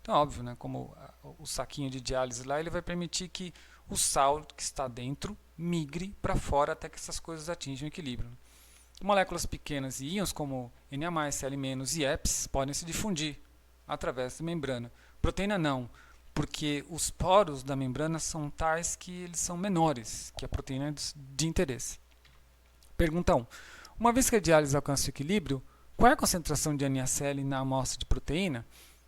Então, óbvio, né, como o saquinho de diálise lá, ele vai permitir que o sal que está dentro migre para fora até que essas coisas atinjam o equilíbrio. Moléculas pequenas e íons como Na+, Cl- e EPS podem se difundir através da membrana. Proteína não, porque os poros da membrana são tais que eles são menores que a proteína de interesse. Pergunta 1. Uma vez que a diálise alcança o equilíbrio, qual é a concentração de NaCl na amostra de proteína?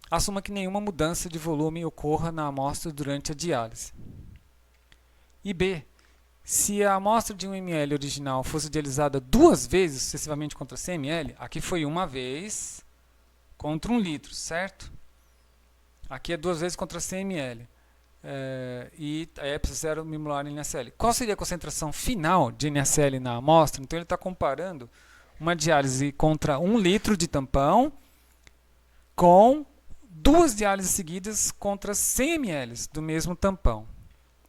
Assuma que nenhuma mudança de volume ocorra na amostra durante a diálise. E B. Se a amostra de 1 ml original fosse dialisada 2 vezes sucessivamente contra 100 ml, aqui foi uma vez contra 1 litro, certo? Aqui é 2 vezes contra 100 ml. E a EPS 0 mMol em NaCl. Qual seria a concentração final de NaCl na amostra? Então ele está comparando uma diálise contra 1 litro de tampão com 2 diálises seguidas contra 100 ml do mesmo tampão.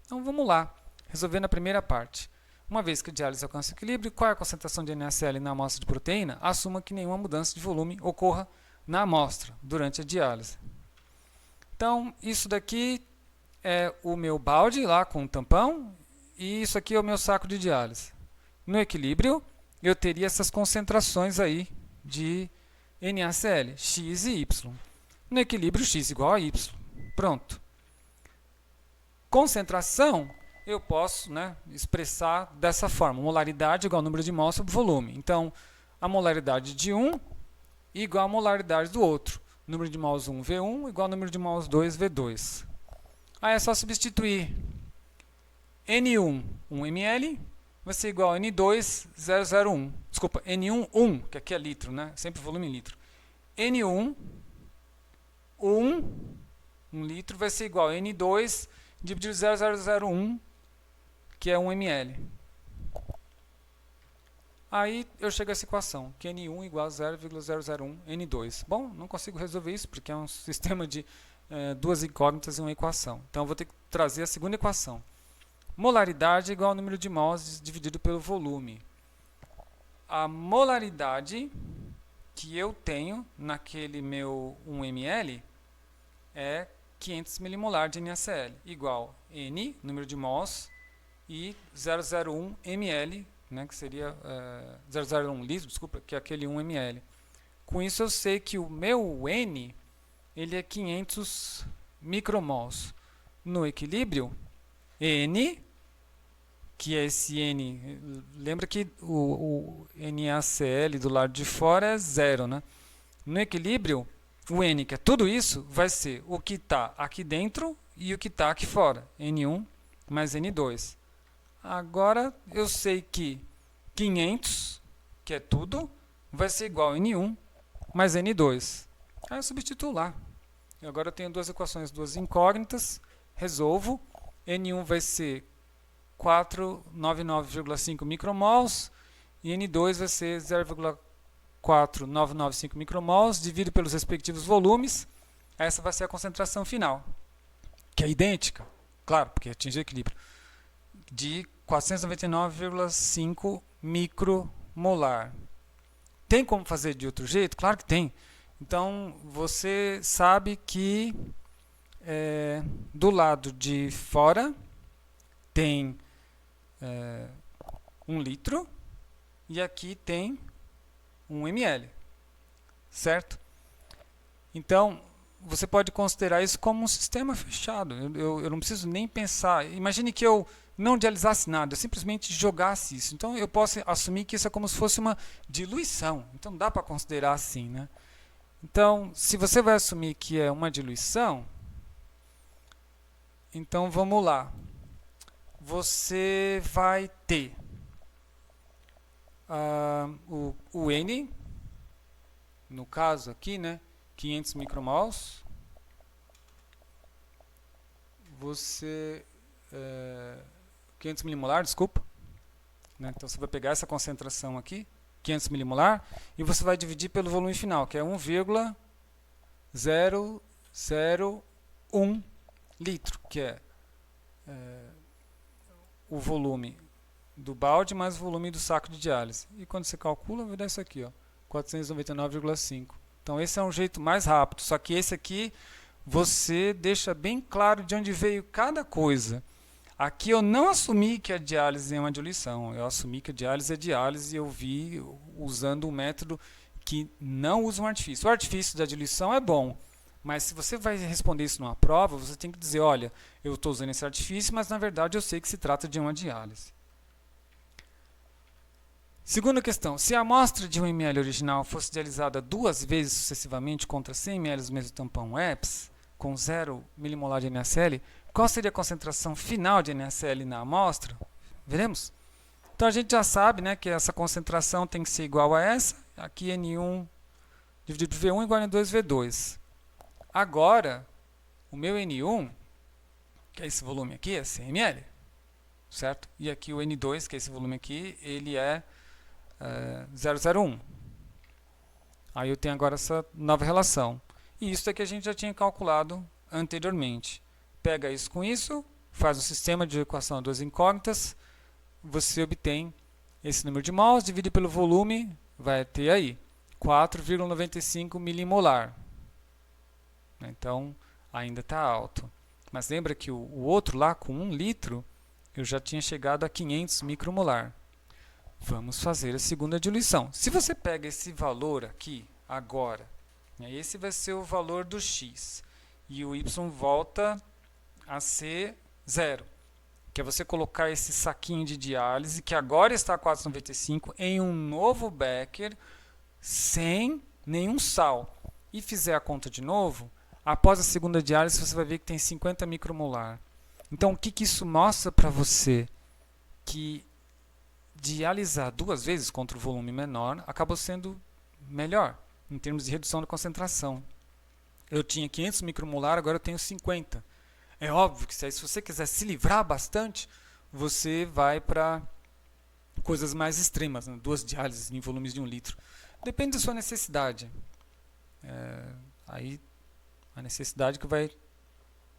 Então vamos lá. Resolvendo a primeira parte. Uma vez que a diálise alcança o equilíbrio, qual é a concentração de NaCl na amostra de proteína? Assuma que nenhuma mudança de volume ocorra na amostra durante a diálise. Então, isso daqui é o meu balde lá com o tampão e isso aqui é o meu saco de diálise. No equilíbrio, eu teria essas concentrações aí de NaCl, X e Y. No equilíbrio, X igual a Y. Pronto. Concentração eu posso, né, expressar dessa forma. Molaridade igual ao número de mols sobre volume. Então, a molaridade de um igual a molaridade do outro. Número de mols 1, V1, igual ao número de mols 2, V2. Aí é só substituir. N1, 1 ml, vai ser igual a N2, 001. Desculpa, N1, 1, que aqui é litro, né? Sempre volume em litro. N1, 1 litro, vai ser igual a N2 dividido 0,001, que é 1 ml. Aí eu chego a essa equação, que N1 igual a 0,001 N2. Bom, não consigo resolver isso, porque é um sistema de duas incógnitas e uma equação. Então eu vou ter que trazer a segunda equação. Molaridade igual ao número de mols dividido pelo volume. A molaridade que eu tenho naquele meu 1 ml é 500 milimolar de NaCl, igual N, número de mols, e 001 ml, né, que seria 001 litro, desculpa, que é aquele 1 ml. Com isso eu sei que o meu N ele é 500 micromols. No equilíbrio, N, que é esse N, lembra que o NaCl do lado de fora é 0, né? No equilíbrio, o N, que é tudo isso, vai ser o que está aqui dentro e o que está aqui fora. N1 mais N2. Agora, eu sei que 500, que é tudo, vai ser igual a N1 mais N2. Aí eu substituo lá. E agora eu tenho duas equações, duas incógnitas. Resolvo. N1 vai ser 499,5 micromols e N2 vai ser 0,4995 micromols, dividido pelos respectivos volumes. Essa vai ser a concentração final, que é idêntica, claro, porque atinge o equilíbrio, de 499,5 micromolar. Tem como fazer de outro jeito? Claro que tem. Então, você sabe que do lado de fora tem 1 litro e aqui tem 1 ml, certo? Então, você pode considerar isso como um sistema fechado. Eu não preciso nem pensar. Imagine que eu não dialisasse nada, eu simplesmente jogasse isso. Então, eu posso assumir que isso é como se fosse uma diluição. Então, dá para considerar assim, né? Então, se você vai assumir que é uma diluição, então vamos lá. Você vai ter o N, no caso aqui, né, 500 micromols. Você 500 milimolar, desculpa. Né, então você vai pegar essa concentração aqui, 500 milimolar, e você vai dividir pelo volume final, que é 1,001 litro, que é o volume do balde mais o volume do saco de diálise. E quando você calcula, vai dar isso aqui, ó, 499,5. Então esse é um jeito mais rápido, só que esse aqui você deixa bem claro de onde veio cada coisa. Aqui eu não assumi que a diálise é uma diluição, eu assumi que a diálise é diálise e eu vi usando um método que não usa um artifício. O artifício da diluição é bom, mas se você vai responder isso numa prova, você tem que dizer, olha, eu estou usando esse artifício, mas na verdade eu sei que se trata de uma diálise. Segunda questão, se a amostra de 1 ml original fosse dialisada 2 vezes sucessivamente contra 100 ml do mesmo tampão EPS, com 0 milimolar de NaCl, qual seria a concentração final de NaCl na amostra? Veremos? Então a gente já sabe, né, que essa concentração tem que ser igual a essa, aqui N1 dividido por V1 igual a N2V2. Agora, o meu N1, que é esse volume aqui, é 100 ml, certo? E aqui o N2, que é esse volume aqui, ele é 001. Aí eu tenho agora essa nova relação. E isso é que a gente já tinha calculado anteriormente. Pega isso com isso, faz um sistema de equação de duas incógnitas, você obtém esse número de mols, divide pelo volume, vai ter aí 4,95 milimolar. Então, ainda está alto. Mas lembra que o outro lá, com 1 litro, eu já tinha chegado a 500 micromolar. Vamos fazer a segunda diluição. Se você pega esse valor aqui, agora, esse vai ser o valor do x, e o y volta a ser 0, que é você colocar esse saquinho de diálise, que agora está a 4,95, em um novo becker, sem nenhum sal, e fizer a conta de novo, após a segunda diálise você vai ver que tem 50 micromolar. Então o que isso mostra para você? Que dialisar 2 vezes contra o volume menor acabou sendo melhor em termos de redução da concentração. Eu tinha 500 micromolar, agora eu tenho 50. É óbvio que se você quiser se livrar bastante, você vai para coisas mais extremas, né? 2 diálises em volumes de 1 litro. Depende da sua necessidade. Aí a necessidade que vai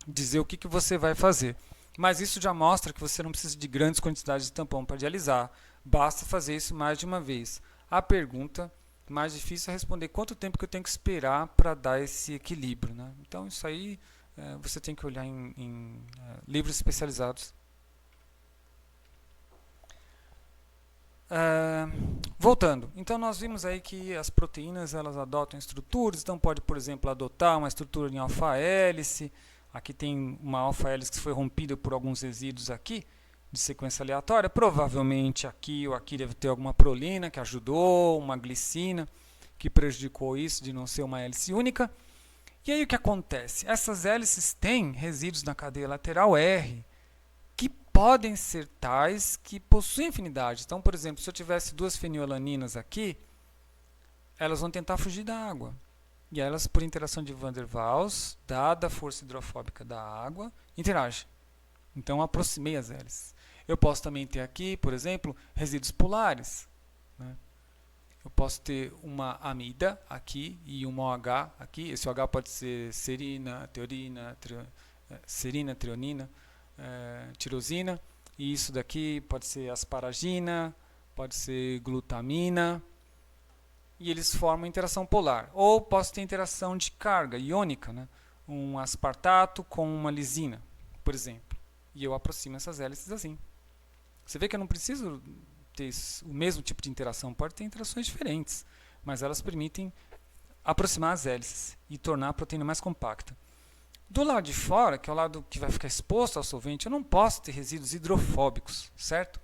dizer o que você vai fazer. Mas isso já mostra que você não precisa de grandes quantidades de tampão para dialisar. Basta fazer isso mais de uma vez. A pergunta mais difícil é responder quanto tempo que eu tenho que esperar para dar esse equilíbrio, né? Então isso aí você tem que olhar em livros especializados. Voltando, então nós vimos aí que as proteínas elas adotam estruturas, então pode, por exemplo, adotar uma estrutura em alfa-hélice. Aqui tem uma alfa-hélice que foi rompida por alguns resíduos aqui, de sequência aleatória. Provavelmente aqui ou aqui deve ter alguma prolina que ajudou, uma glicina que prejudicou isso de não ser uma hélice única. E aí o que acontece? Essas hélices têm resíduos na cadeia lateral R, que podem ser tais que possuem afinidade. Então, por exemplo, se eu tivesse duas fenilalaninas aqui, elas vão tentar fugir da água. E elas, por interação de Van der Waals, dada a força hidrofóbica da água, interagem. Então, aproximei as hélices. Eu posso também ter aqui, por exemplo, resíduos polares, né? Eu posso ter uma amida aqui e uma OH aqui. Esse OH pode ser serina, trionina, tirosina. E isso daqui pode ser asparagina, pode ser glutamina. E eles formam interação polar. Ou posso ter interação de carga iônica, né? Um aspartato com uma lisina, por exemplo. E eu aproximo essas hélices assim. Você vê que eu não preciso ter o mesmo tipo de interação, pode ter interações diferentes, mas elas permitem aproximar as hélices e tornar a proteína mais compacta. Do lado de fora, que é o lado que vai ficar exposto ao solvente, eu não posso ter resíduos hidrofóbicos, certo?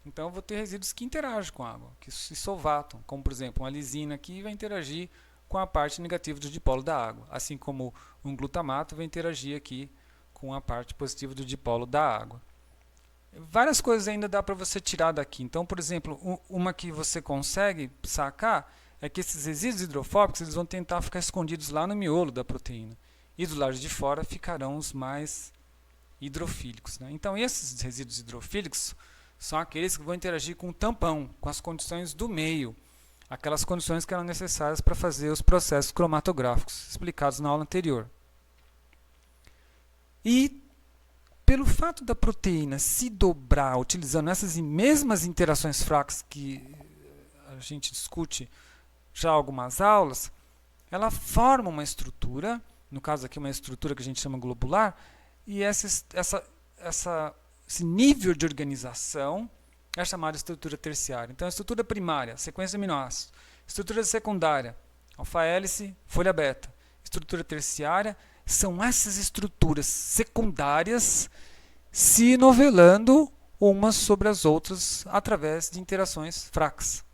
Então eu vou ter resíduos que interagem com a água, que se solvatam, como por exemplo uma lisina aqui vai interagir com a parte negativa do dipolo da água, assim como um glutamato vai interagir aqui com a parte positiva do dipolo da água. Várias coisas ainda dá para você tirar daqui. Então, por exemplo, uma que você consegue sacar é que esses resíduos hidrofóbicos eles vão tentar ficar escondidos lá no miolo da proteína. E do lado de fora ficarão os mais hidrofílicos, né? Então, esses resíduos hidrofílicos são aqueles que vão interagir com o tampão, com as condições do meio. Aquelas condições que eram necessárias para fazer os processos cromatográficos explicados na aula anterior. E pelo fato da proteína se dobrar utilizando essas mesmas interações fracas que a gente discute já há algumas aulas, ela forma uma estrutura, no caso aqui uma estrutura que a gente chama globular, e esse nível de organização é chamada estrutura terciária. Então, a estrutura primária, sequência de aminoácidos. Estrutura secundária, alfa-hélice, folha beta. Estrutura terciária, são essas estruturas secundárias se novelando umas sobre as outras através de interações fracas.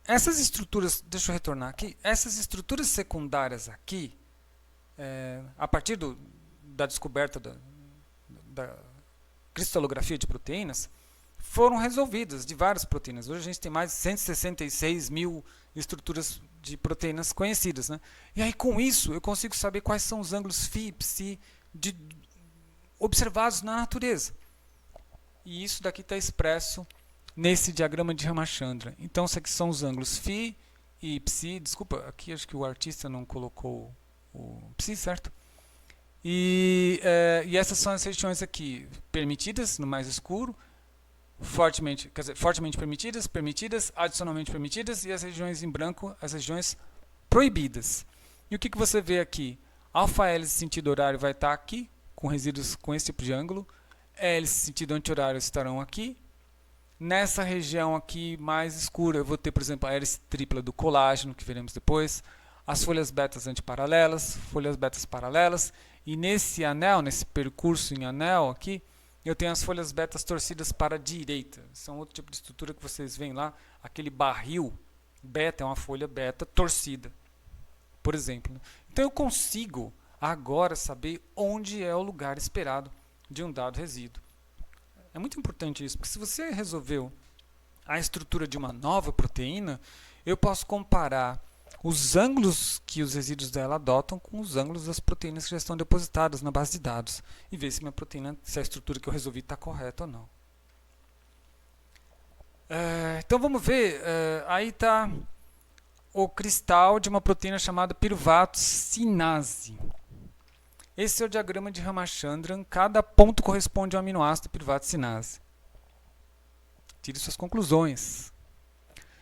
Essas estruturas, deixa eu retornar aqui, essas estruturas secundárias aqui, a partir da descoberta da cristalografia de proteínas, foram resolvidas de várias proteínas. Hoje a gente tem mais de 166 mil estruturas de proteínas conhecidas, né? E aí com isso eu consigo saber quais são os ângulos φ e ψ observados na natureza. E isso daqui está expresso nesse diagrama de Ramachandra. Então esses aqui são os ângulos φ e ψ. Desculpa, aqui acho que o artista não colocou o ψ, certo? E essas são as regiões aqui permitidas no mais escuro, fortemente permitidas, adicionalmente permitidas, e as regiões em branco, as regiões proibidas. E o que você vê aqui? Alfa-hélice sentido horário vai estar aqui, com resíduos com esse tipo de ângulo. Hélice sentido anti-horário estarão aqui. Nessa região aqui mais escura, eu vou ter, por exemplo, a hélice tripla do colágeno, que veremos depois. As folhas betas antiparalelas, folhas betas paralelas. E nesse anel, nesse percurso em anel aqui, eu tenho as folhas betas torcidas para a direita. São outro tipo de estrutura que vocês veem lá. Aquele barril beta é uma folha beta torcida, por exemplo. Então eu consigo agora saber onde é o lugar esperado de um dado resíduo. É muito importante isso, porque se você resolveu a estrutura de uma nova proteína, eu posso comparar os ângulos que os resíduos dela adotam com os ângulos das proteínas que já estão depositadas na base de dados e ver se minha proteína, se a estrutura que eu resolvi está correta ou não. Então vamos ver, aí está o cristal de uma proteína chamada piruvato sinase. Esse é o diagrama de Ramachandran, cada ponto corresponde a um aminoácido piruvato sinase. tire suas conclusões.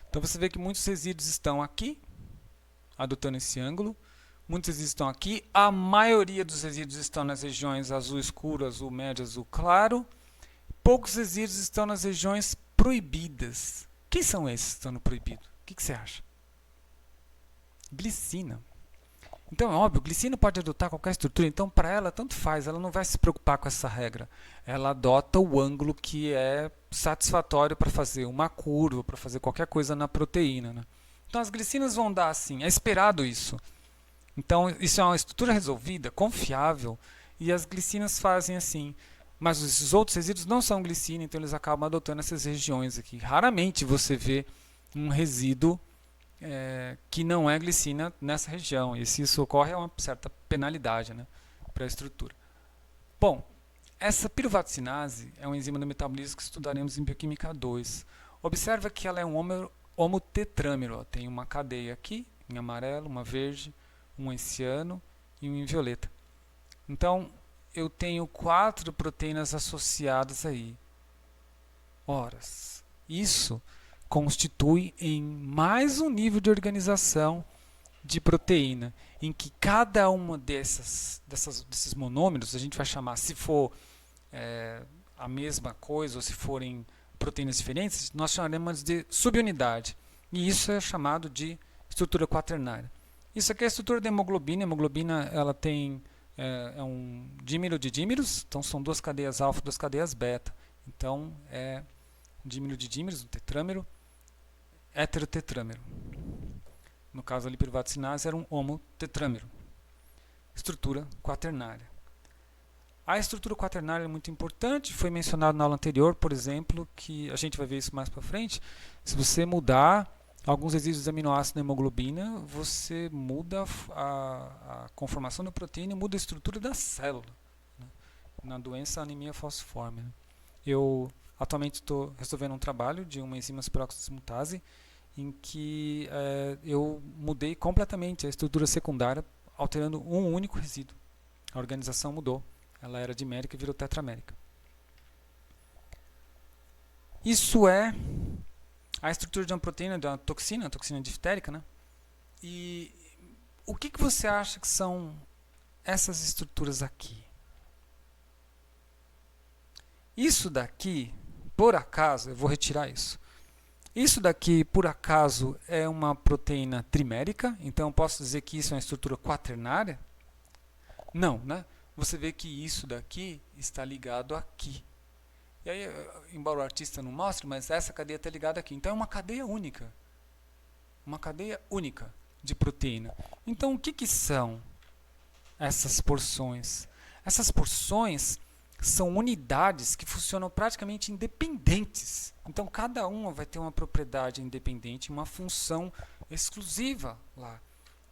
Então você vê que muitos resíduos estão aqui, adotando esse ângulo. Muitos resíduos estão aqui. A maioria dos resíduos estão nas regiões azul escuro, azul médio, azul claro. Poucos resíduos estão nas regiões proibidas. Quem são esses que estão no proibido? O que você acha? Glicina. Então é óbvio, glicina pode adotar qualquer estrutura, então para ela tanto faz, ela não vai se preocupar com essa regra. Ela adota o ângulo que é satisfatório para fazer uma curva, para fazer qualquer coisa na proteína, né? Então as glicinas vão dar assim, é esperado isso. Então isso é uma estrutura resolvida, confiável, e as glicinas fazem assim. Mas os outros resíduos não são glicina, então eles acabam adotando essas regiões aqui. Raramente você vê um resíduo que não é glicina nessa região. E se isso ocorre, é uma certa penalidade, né, para a estrutura. Bom, essa piruvaticinase é uma enzima do metabolismo que estudaremos em Bioquímica 2. Observa que ela é um homotetrâmero. Ó. Tem uma cadeia aqui, em amarelo, uma verde, uma em ciano e uma em violeta. Então, eu tenho 4 proteínas associadas aí. Horas. Isso constitui em mais um nível de organização de proteína, em que cada uma desses monômeros, a gente vai chamar, se for a mesma coisa ou se forem proteínas diferentes, nós chamaremos de subunidade. E isso é chamado de estrutura quaternária. Isso aqui é a estrutura da hemoglobina. A hemoglobina ela tem um dímero de dímeros, então são 2 cadeias alfa e 2 cadeias beta. Então é um dímero de dímeros, um tetrâmero, heterotetrâmero. No caso ali, piruvaticinase era um homotetrâmero. Estrutura quaternária. A estrutura quaternária é muito importante, foi mencionado na aula anterior, por exemplo, que a gente vai ver isso mais para frente. Se você mudar alguns resíduos de aminoácidos na hemoglobina, você muda a conformação da proteína e muda a estrutura da célula, né? Na doença anemia falciforme, né? Eu atualmente estou resolvendo um trabalho de uma enzima peroxidasmutase em que eu mudei completamente a estrutura secundária, alterando um único resíduo. A organização mudou. Ela era dimérica e virou tetramérica. Isso é a estrutura de uma proteína, de uma toxina, a toxina diftérica, né? E o que você acha que são essas estruturas aqui? Isso daqui, por acaso, eu vou retirar isso. Isso daqui, por acaso, é uma proteína trimérica, então eu posso dizer que isso é uma estrutura quaternária? Não, né? Você vê que isso daqui está ligado aqui. E aí, embora o artista não mostre, mas essa cadeia está ligada aqui. Então é uma cadeia única. Uma cadeia única de proteína. Então o que são essas porções? Essas porções são unidades que funcionam praticamente independentes. Então cada uma vai ter uma propriedade independente, uma função exclusiva lá.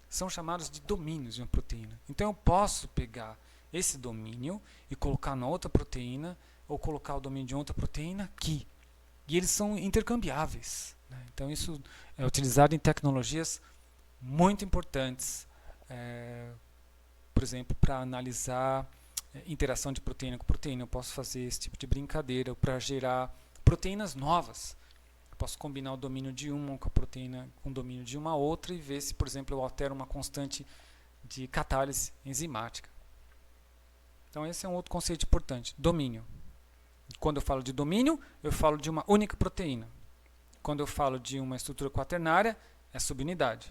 São chamados de domínios de uma proteína. Então eu posso pegar esse domínio e colocar na outra proteína, ou colocar o domínio de outra proteína aqui. E eles são intercambiáveis, né? Então isso é utilizado em tecnologias muito importantes, por exemplo, para analisar interação de proteína com proteína. Eu posso fazer esse tipo de brincadeira para gerar proteínas novas. Eu posso combinar o domínio de uma com a proteína com o domínio de uma outra e ver se, por exemplo, eu altero uma constante de catálise enzimática. Então esse é um outro conceito importante, domínio. Quando eu falo de domínio, eu falo de uma única proteína. Quando eu falo de uma estrutura quaternária, é subunidade.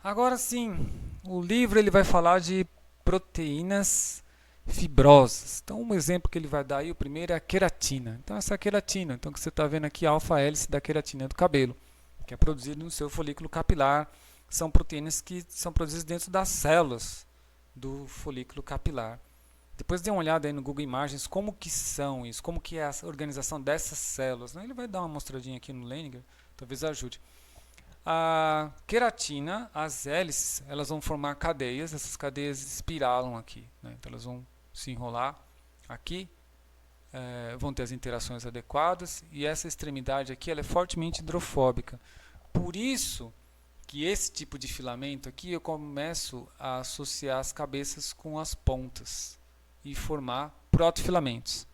Agora sim, o livro ele vai falar de proteínas fibrosas. Então um exemplo que ele vai dar aí, o primeiro é a queratina. Então essa é a queratina, então que você está vendo aqui a alfa-hélice da queratina do cabelo, que é produzido no seu folículo capilar. São proteínas que são produzidas dentro das células do folículo capilar. Depois dê uma olhada aí no Google Imagens, como que são isso, como que é a organização dessas células, né? Ele vai dar uma mostradinha aqui no Leninger, talvez ajude. A queratina, as hélices, elas vão formar cadeias, essas cadeias espiralam aqui, né? Então elas vão se enrolar aqui, vão ter as interações adequadas, e essa extremidade aqui ela é fortemente hidrofóbica. Por isso que esse tipo de filamento aqui eu começo a associar as cabeças com as pontas e formar protofilamentos.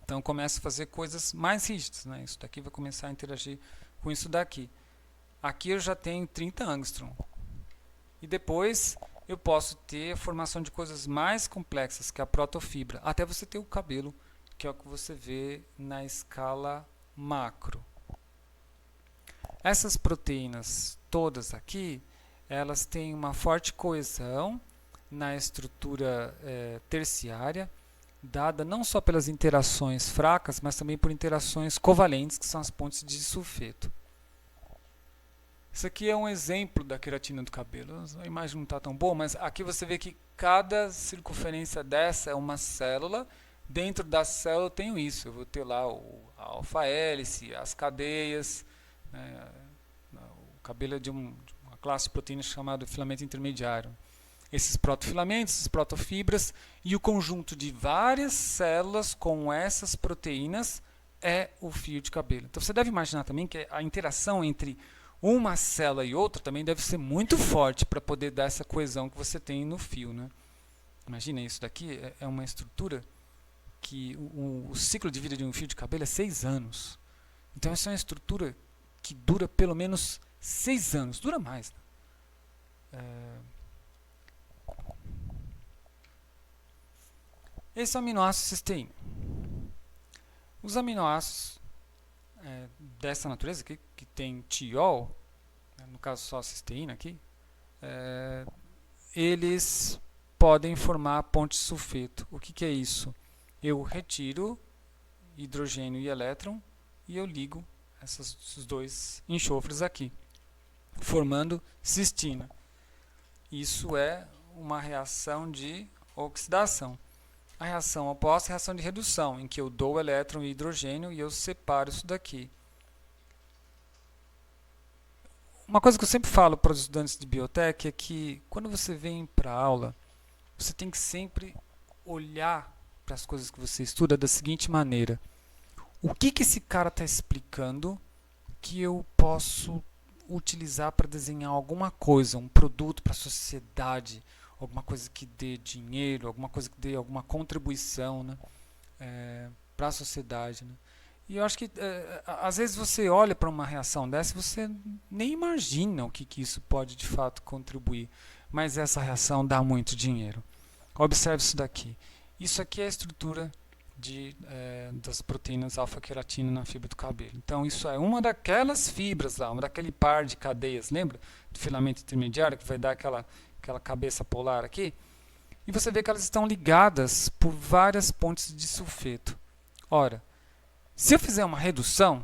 Então começa a fazer coisas mais rígidas, né? Isso daqui vai começar a interagir com isso daqui. Aqui eu já tenho 30 angstrom. E depois eu posso ter a formação de coisas mais complexas, que é a protofibra, até você ter o cabelo, que é o que você vê na escala macro. Essas proteínas todas aqui, elas têm uma forte coesão na estrutura terciária, dada não só pelas interações fracas, mas também por interações covalentes, que são as pontes de sulfeto. Isso aqui é um exemplo da queratina do cabelo. A imagem não está tão boa, mas aqui você vê que cada circunferência dessa é uma célula. Dentro da célula eu tenho isso. Eu vou ter lá a alfa-hélice, as cadeias. Né? O cabelo é de uma classe de proteínas chamada filamento intermediário. Esses protofilamentos, essas protofibras e o conjunto de várias células com essas proteínas é o fio de cabelo. Então você deve imaginar também que a interação entre uma célula e outra também deve ser muito forte para poder dar essa coesão que você tem no fio, né? Imagina, isso daqui é uma estrutura que o ciclo de vida de um fio de cabelo é 6 anos. Então essa é uma estrutura que dura pelo menos 6 anos, dura mais, né? Esse é o aminoácido cisteína. Os aminoácidos dessa natureza aqui, que tem tiol, no caso só a cisteína aqui, eles podem formar ponte de sulfeto. O que é isso? Eu retiro hidrogênio e elétron e eu ligo esses dois enxofres aqui, formando cistina. Isso é uma reação de oxidação. A reação oposta é a reação de redução, em que eu dou elétron e hidrogênio e eu separo isso daqui. Uma coisa que eu sempre falo para os estudantes de biotech é que quando você vem para a aula, você tem que sempre olhar para as coisas que você estuda da seguinte maneira: o que esse cara está explicando que eu posso utilizar para desenhar alguma coisa, um produto para a sociedade, alguma coisa que dê dinheiro, alguma coisa que dê alguma contribuição, né, para a sociedade, né? E eu acho que às vezes você olha para uma reação dessa e você nem imagina o que isso pode de fato contribuir, mas essa reação dá muito dinheiro. Observe isso daqui. Isso aqui é a estrutura das proteínas alfa-queratina na fibra do cabelo. Então isso é uma daquelas fibras lá, uma daquele par de cadeias, lembra? Do filamento intermediário que vai dar aquela cabeça polar aqui. E você vê que elas estão ligadas por várias pontes de sulfeto. Ora, se eu fizer uma redução,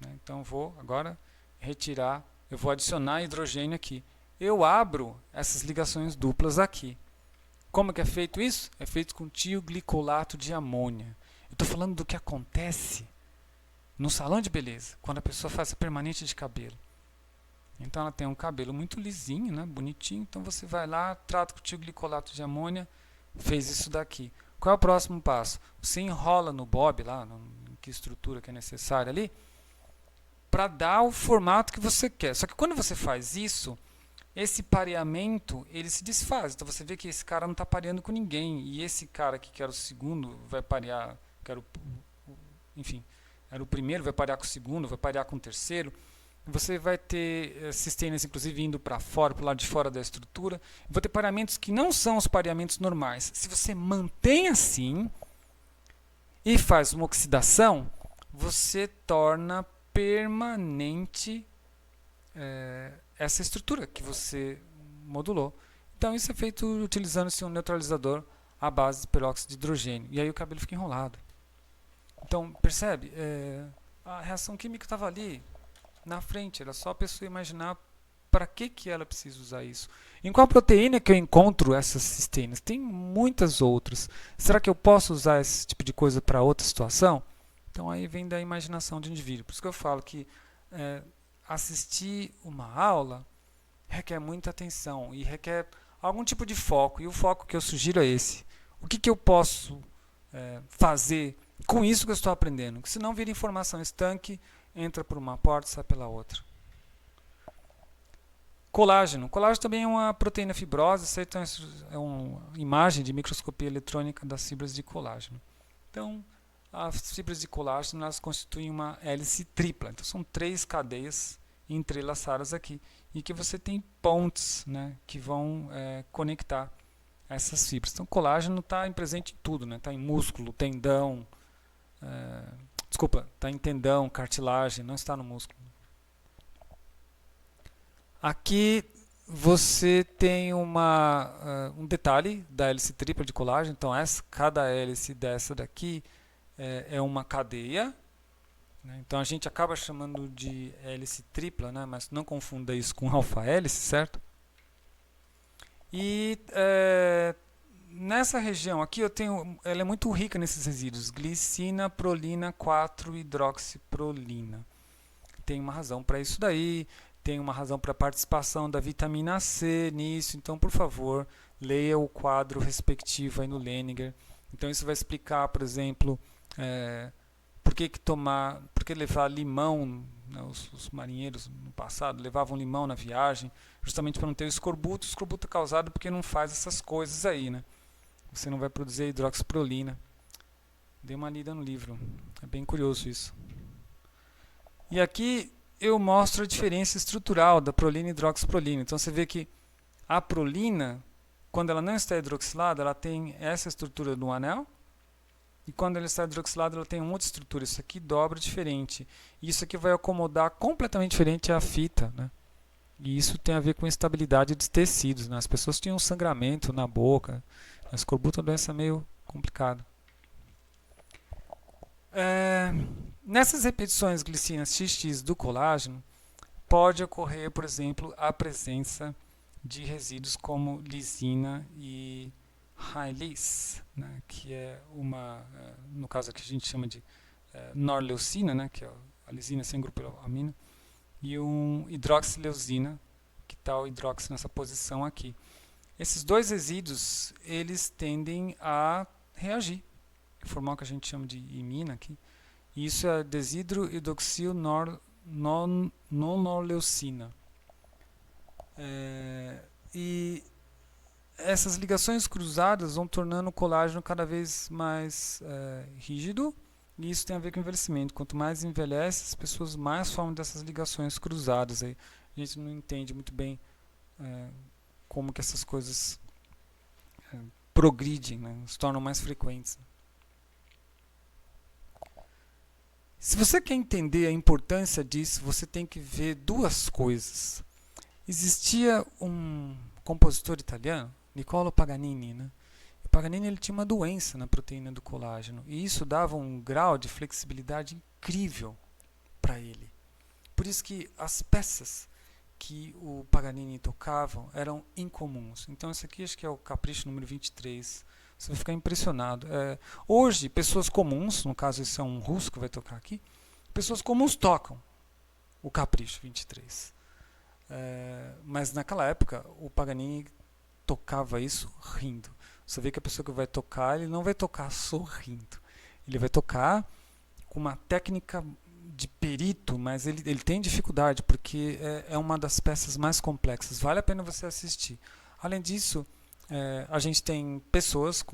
né, então eu vou agora retirar, eu vou adicionar hidrogênio aqui. Eu abro essas ligações duplas aqui. Como que é feito isso? É feito com tioglicolato de amônia. Eu estou falando do que acontece no salão de beleza, quando a pessoa faz a permanente de cabelo. Então ela tem um cabelo muito lisinho, né, bonitinho. Então você vai lá, trata com tioglicolato de amônia, fez isso daqui. Qual é o próximo passo? Você enrola no bob lá, que estrutura que é necessária ali, para dar o formato que você quer. Só que quando você faz isso, esse pareamento ele se desfaz. Então você vê que esse cara não está pareando com ninguém. E esse cara aqui, que era o segundo, vai parear, enfim, era o primeiro, vai parear com o segundo, vai parear com o terceiro. Você vai ter cisteínas, inclusive, indo para fora, para o lado de fora da estrutura. Vou ter pareamentos que não são os pareamentos normais. Se você mantém assim e faz uma oxidação, você torna permanente essa estrutura que você modulou. Então isso é feito utilizando-se um neutralizador à base de peróxido de hidrogênio. E aí o cabelo fica enrolado. Então, percebe? A reação química estava ali na frente, era só a pessoa imaginar para que ela precisa usar isso. Em qual proteína que eu encontro essas cisteínas? Tem muitas outras. Será que eu posso usar esse tipo de coisa para outra situação? Então aí vem da imaginação do indivíduo. Por isso que eu falo que assistir uma aula requer muita atenção e requer algum tipo de foco. E o foco que eu sugiro é esse. O que eu posso fazer com isso que eu estou aprendendo? Porque senão vira informação estanque, entra por uma porta e sai pela outra. Colágeno. Colágeno também é uma proteína fibrosa. Isso é uma imagem de microscopia eletrônica das fibras de colágeno. Então, as fibras de colágeno elas constituem uma hélice tripla. Então são 3 cadeias entrelaçadas aqui e que você tem pontes, né, que vão conectar essas fibras. Então, colágeno está presente em tudo, né? Está em músculo, tendão, está em tendão, cartilagem, não está no músculo. Aqui você tem um detalhe da hélice tripla de colágeno. Então, cada hélice dessa daqui é uma cadeia, né? Então a gente acaba chamando de hélice tripla, né? Mas não confunda isso com alfa-hélice, certo? E nessa região aqui ela é muito rica nesses resíduos, glicina, prolina, 4-hidroxiprolina. Tem uma razão para isso daí, tem uma razão para a participação da vitamina C nisso, então por favor, leia o quadro respectivo aí no Leninger. Então isso vai explicar, por exemplo, por que levar limão, né, os marinheiros no passado levavam limão na viagem, justamente para não ter o escorbuto. O escorbuto é causado porque não faz essas coisas aí, né? Você não vai produzir hidroxiprolina. Dê uma lida no livro, é bem curioso isso. E aqui eu mostro a diferença estrutural da prolina e hidroxiprolina. Então você vê que a prolina, quando ela não está hidroxilada, ela tem essa estrutura do anel. E quando ela está hidroxilada, ela tem uma outra estrutura. Isso aqui dobra diferente. E isso aqui vai acomodar completamente diferente a fita, né? E isso tem a ver com estabilidade dos tecidos, né? As pessoas tinham sangramento na boca. A escorbuto é uma doença meio complicada. Nessas repetições glicinas XX do colágeno, pode ocorrer, por exemplo, a presença de resíduos como lisina e Railis, né, que é no caso aqui a gente chama de norleucina, né, que é a lisina sem grupo amino, e um hidroxileucina, que está o hidroxi nessa posição aqui. Esses dois resíduos, eles tendem a reagir, formar o que a gente chama de imina aqui, e isso é desidrohidroxil non-norleucina. E essas ligações cruzadas vão tornando o colágeno cada vez mais rígido, e isso tem a ver com o envelhecimento. Quanto mais envelhece, as pessoas mais formam dessas ligações cruzadas. Aí a gente não entende muito bem como que essas coisas progridem, né? Se tornam mais frequentes. Se você quer entender a importância disso, você tem que ver duas coisas. Existia um compositor italiano, Niccolo Paganini, né? O Paganini ele tinha uma doença na proteína do colágeno e isso dava um grau de flexibilidade incrível para ele. Por isso que as peças que o Paganini tocava eram incomuns. Então esse aqui acho que é o capricho número 23. Você vai ficar impressionado. Hoje, pessoas comuns, no caso esse é um russo que vai tocar aqui, pessoas comuns tocam o capricho 23. Mas naquela época o Paganini tocava isso rindo. Você vê que a pessoa que vai tocar, ele não vai tocar sorrindo. Ele vai tocar com uma técnica de perito, mas ele tem dificuldade, porque é uma das peças mais complexas. Vale a pena você assistir. Além disso, a gente tem pessoas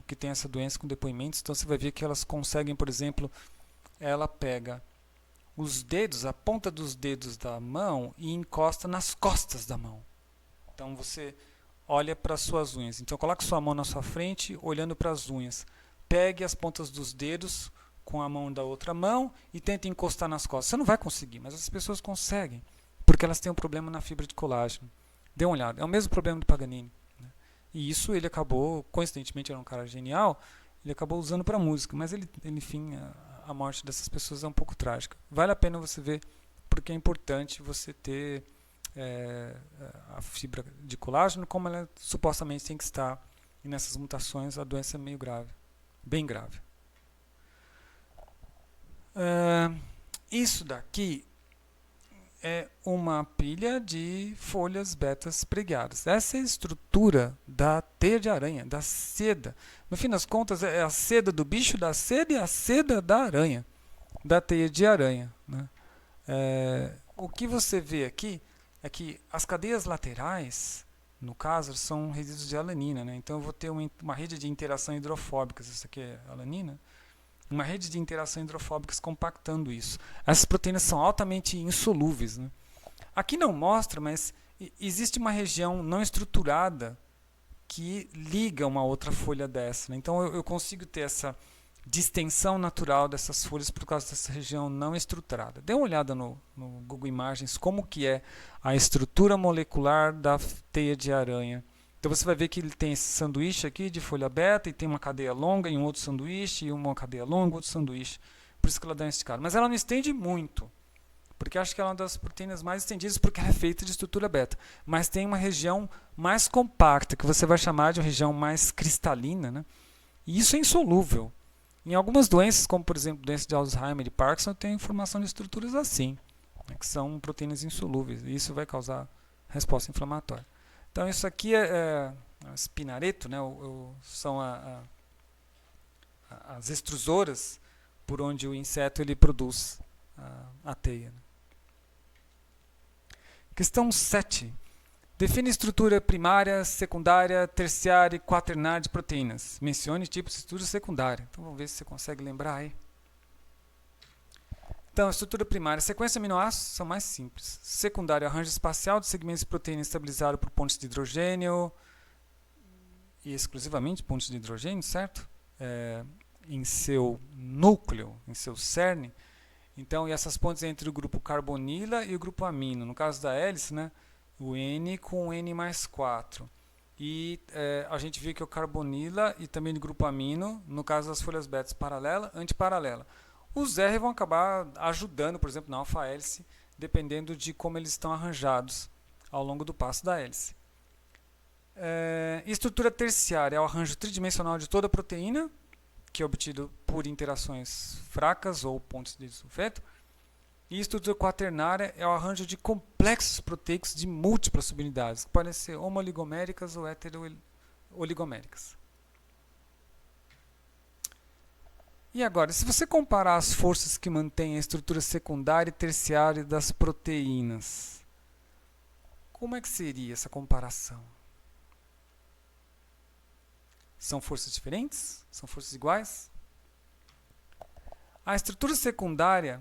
que têm essa doença com depoimentos, então você vai ver que elas conseguem, por exemplo, ela pega os dedos, a ponta dos dedos da mão e encosta nas costas da mão. Então você olha para as suas unhas. Então coloque sua mão na sua frente, olhando para as unhas. Pegue as pontas dos dedos com a mão da outra mão e tente encostar nas costas. Você não vai conseguir, mas as pessoas conseguem, porque elas têm um problema na fibra de colágeno. Dê uma olhada. É o mesmo problema do Paganini. Né? E isso ele acabou, coincidentemente era um cara genial, ele acabou usando para música, mas enfim, a morte dessas pessoas é um pouco trágica. Vale a pena você ver, porque é importante você ter a fibra de colágeno como ela supostamente tem que estar, e nessas mutações a doença é meio grave, bem grave. Isso daqui é uma pilha de folhas betas pregadas. Essa é a estrutura da teia de aranha, da seda. No fim das contas, é a seda do bicho da seda e a seda da aranha, da teia de aranha. Né? O que você vê aqui é que as cadeias laterais, no caso, são resíduos de alanina. Né? Então eu vou ter uma rede de interação hidrofóbicas. Isso aqui é alanina. uma rede de interações hidrofóbicas compactando isso. Essas proteínas são altamente insolúveis, né? Aqui não mostra, mas existe uma região não estruturada que liga uma outra folha dessa, né? Então eu consigo ter essa distensão natural dessas folhas por causa dessa região não estruturada. Dê uma olhada no Google Imagens como que é a estrutura molecular da teia de aranha. Então você vai ver que ele tem esse sanduíche aqui de folha beta e tem uma cadeia longa e um outro sanduíche e uma cadeia longa, outro sanduíche. Por isso que ela dá uma esticada. Mas ela não estende muito, porque acho que ela é uma das proteínas mais estendidas porque ela é feita de estrutura beta. Mas tem uma região mais compacta, que você vai chamar de uma região mais cristalina, né? E isso é insolúvel. Em algumas doenças, como por exemplo doença de Alzheimer e Parkinson, tem formação de estruturas assim, né, que são proteínas insolúveis. E isso vai causar resposta inflamatória. Então isso aqui é espinareto, né, são as extrusoras por onde o inseto ele produz a teia. Né. Questão 7. Define estrutura primária, secundária, terciária e quaternária de proteínas. Mencione tipos de estrutura secundária. Então vamos ver se você consegue lembrar aí. Então, estrutura primária, sequência de aminoácidos são mais simples. Secundária, arranjo espacial de segmentos de proteína estabilizado por pontes de hidrogênio e exclusivamente pontes de hidrogênio, certo? Em seu núcleo, em seu cerne. Então, e essas pontes entre o grupo carbonila e o grupo amino. No caso da hélice, né? O N com o N mais 4. E a gente viu que o carbonila e também o grupo amino, no caso das folhas beta paralela, antiparalela. Os R vão acabar ajudando, por exemplo, na alfa-hélice, dependendo de como eles estão arranjados ao longo do passo da hélice. Estrutura terciária é o arranjo tridimensional de toda a proteína, que é obtido por interações fracas ou pontes de sulfeto. E estrutura quaternária é o arranjo de complexos proteicos de múltiplas subunidades, que podem ser homoligoméricas ou heterooligoméricas. E agora, se você comparar as forças que mantêm a estrutura secundária e terciária das proteínas, como é que seria essa comparação? São forças diferentes? São forças iguais? A estrutura secundária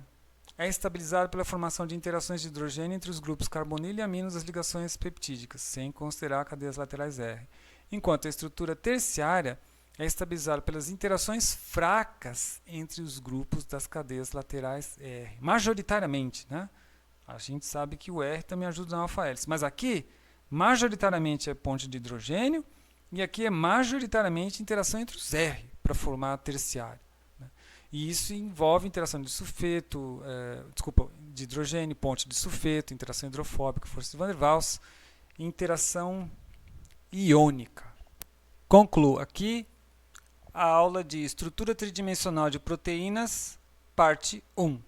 é estabilizada pela formação de interações de hidrogênio entre os grupos carbonilo e amino das ligações peptídicas, sem considerar cadeias laterais R. Enquanto a estrutura terciária é estabilizada pelas interações fracas entre os grupos das cadeias laterais R. Majoritariamente, né? A gente sabe que o R também ajuda na alfa-hélice, mas aqui, majoritariamente é ponte de hidrogênio e aqui é majoritariamente interação entre os R para formar a terciária. Né? E isso envolve interação de sulfeto, de hidrogênio, ponte de sulfeto, interação hidrofóbica, força de Van der Waals, interação iônica. Concluo aqui a aula de estrutura tridimensional de proteínas, parte 1.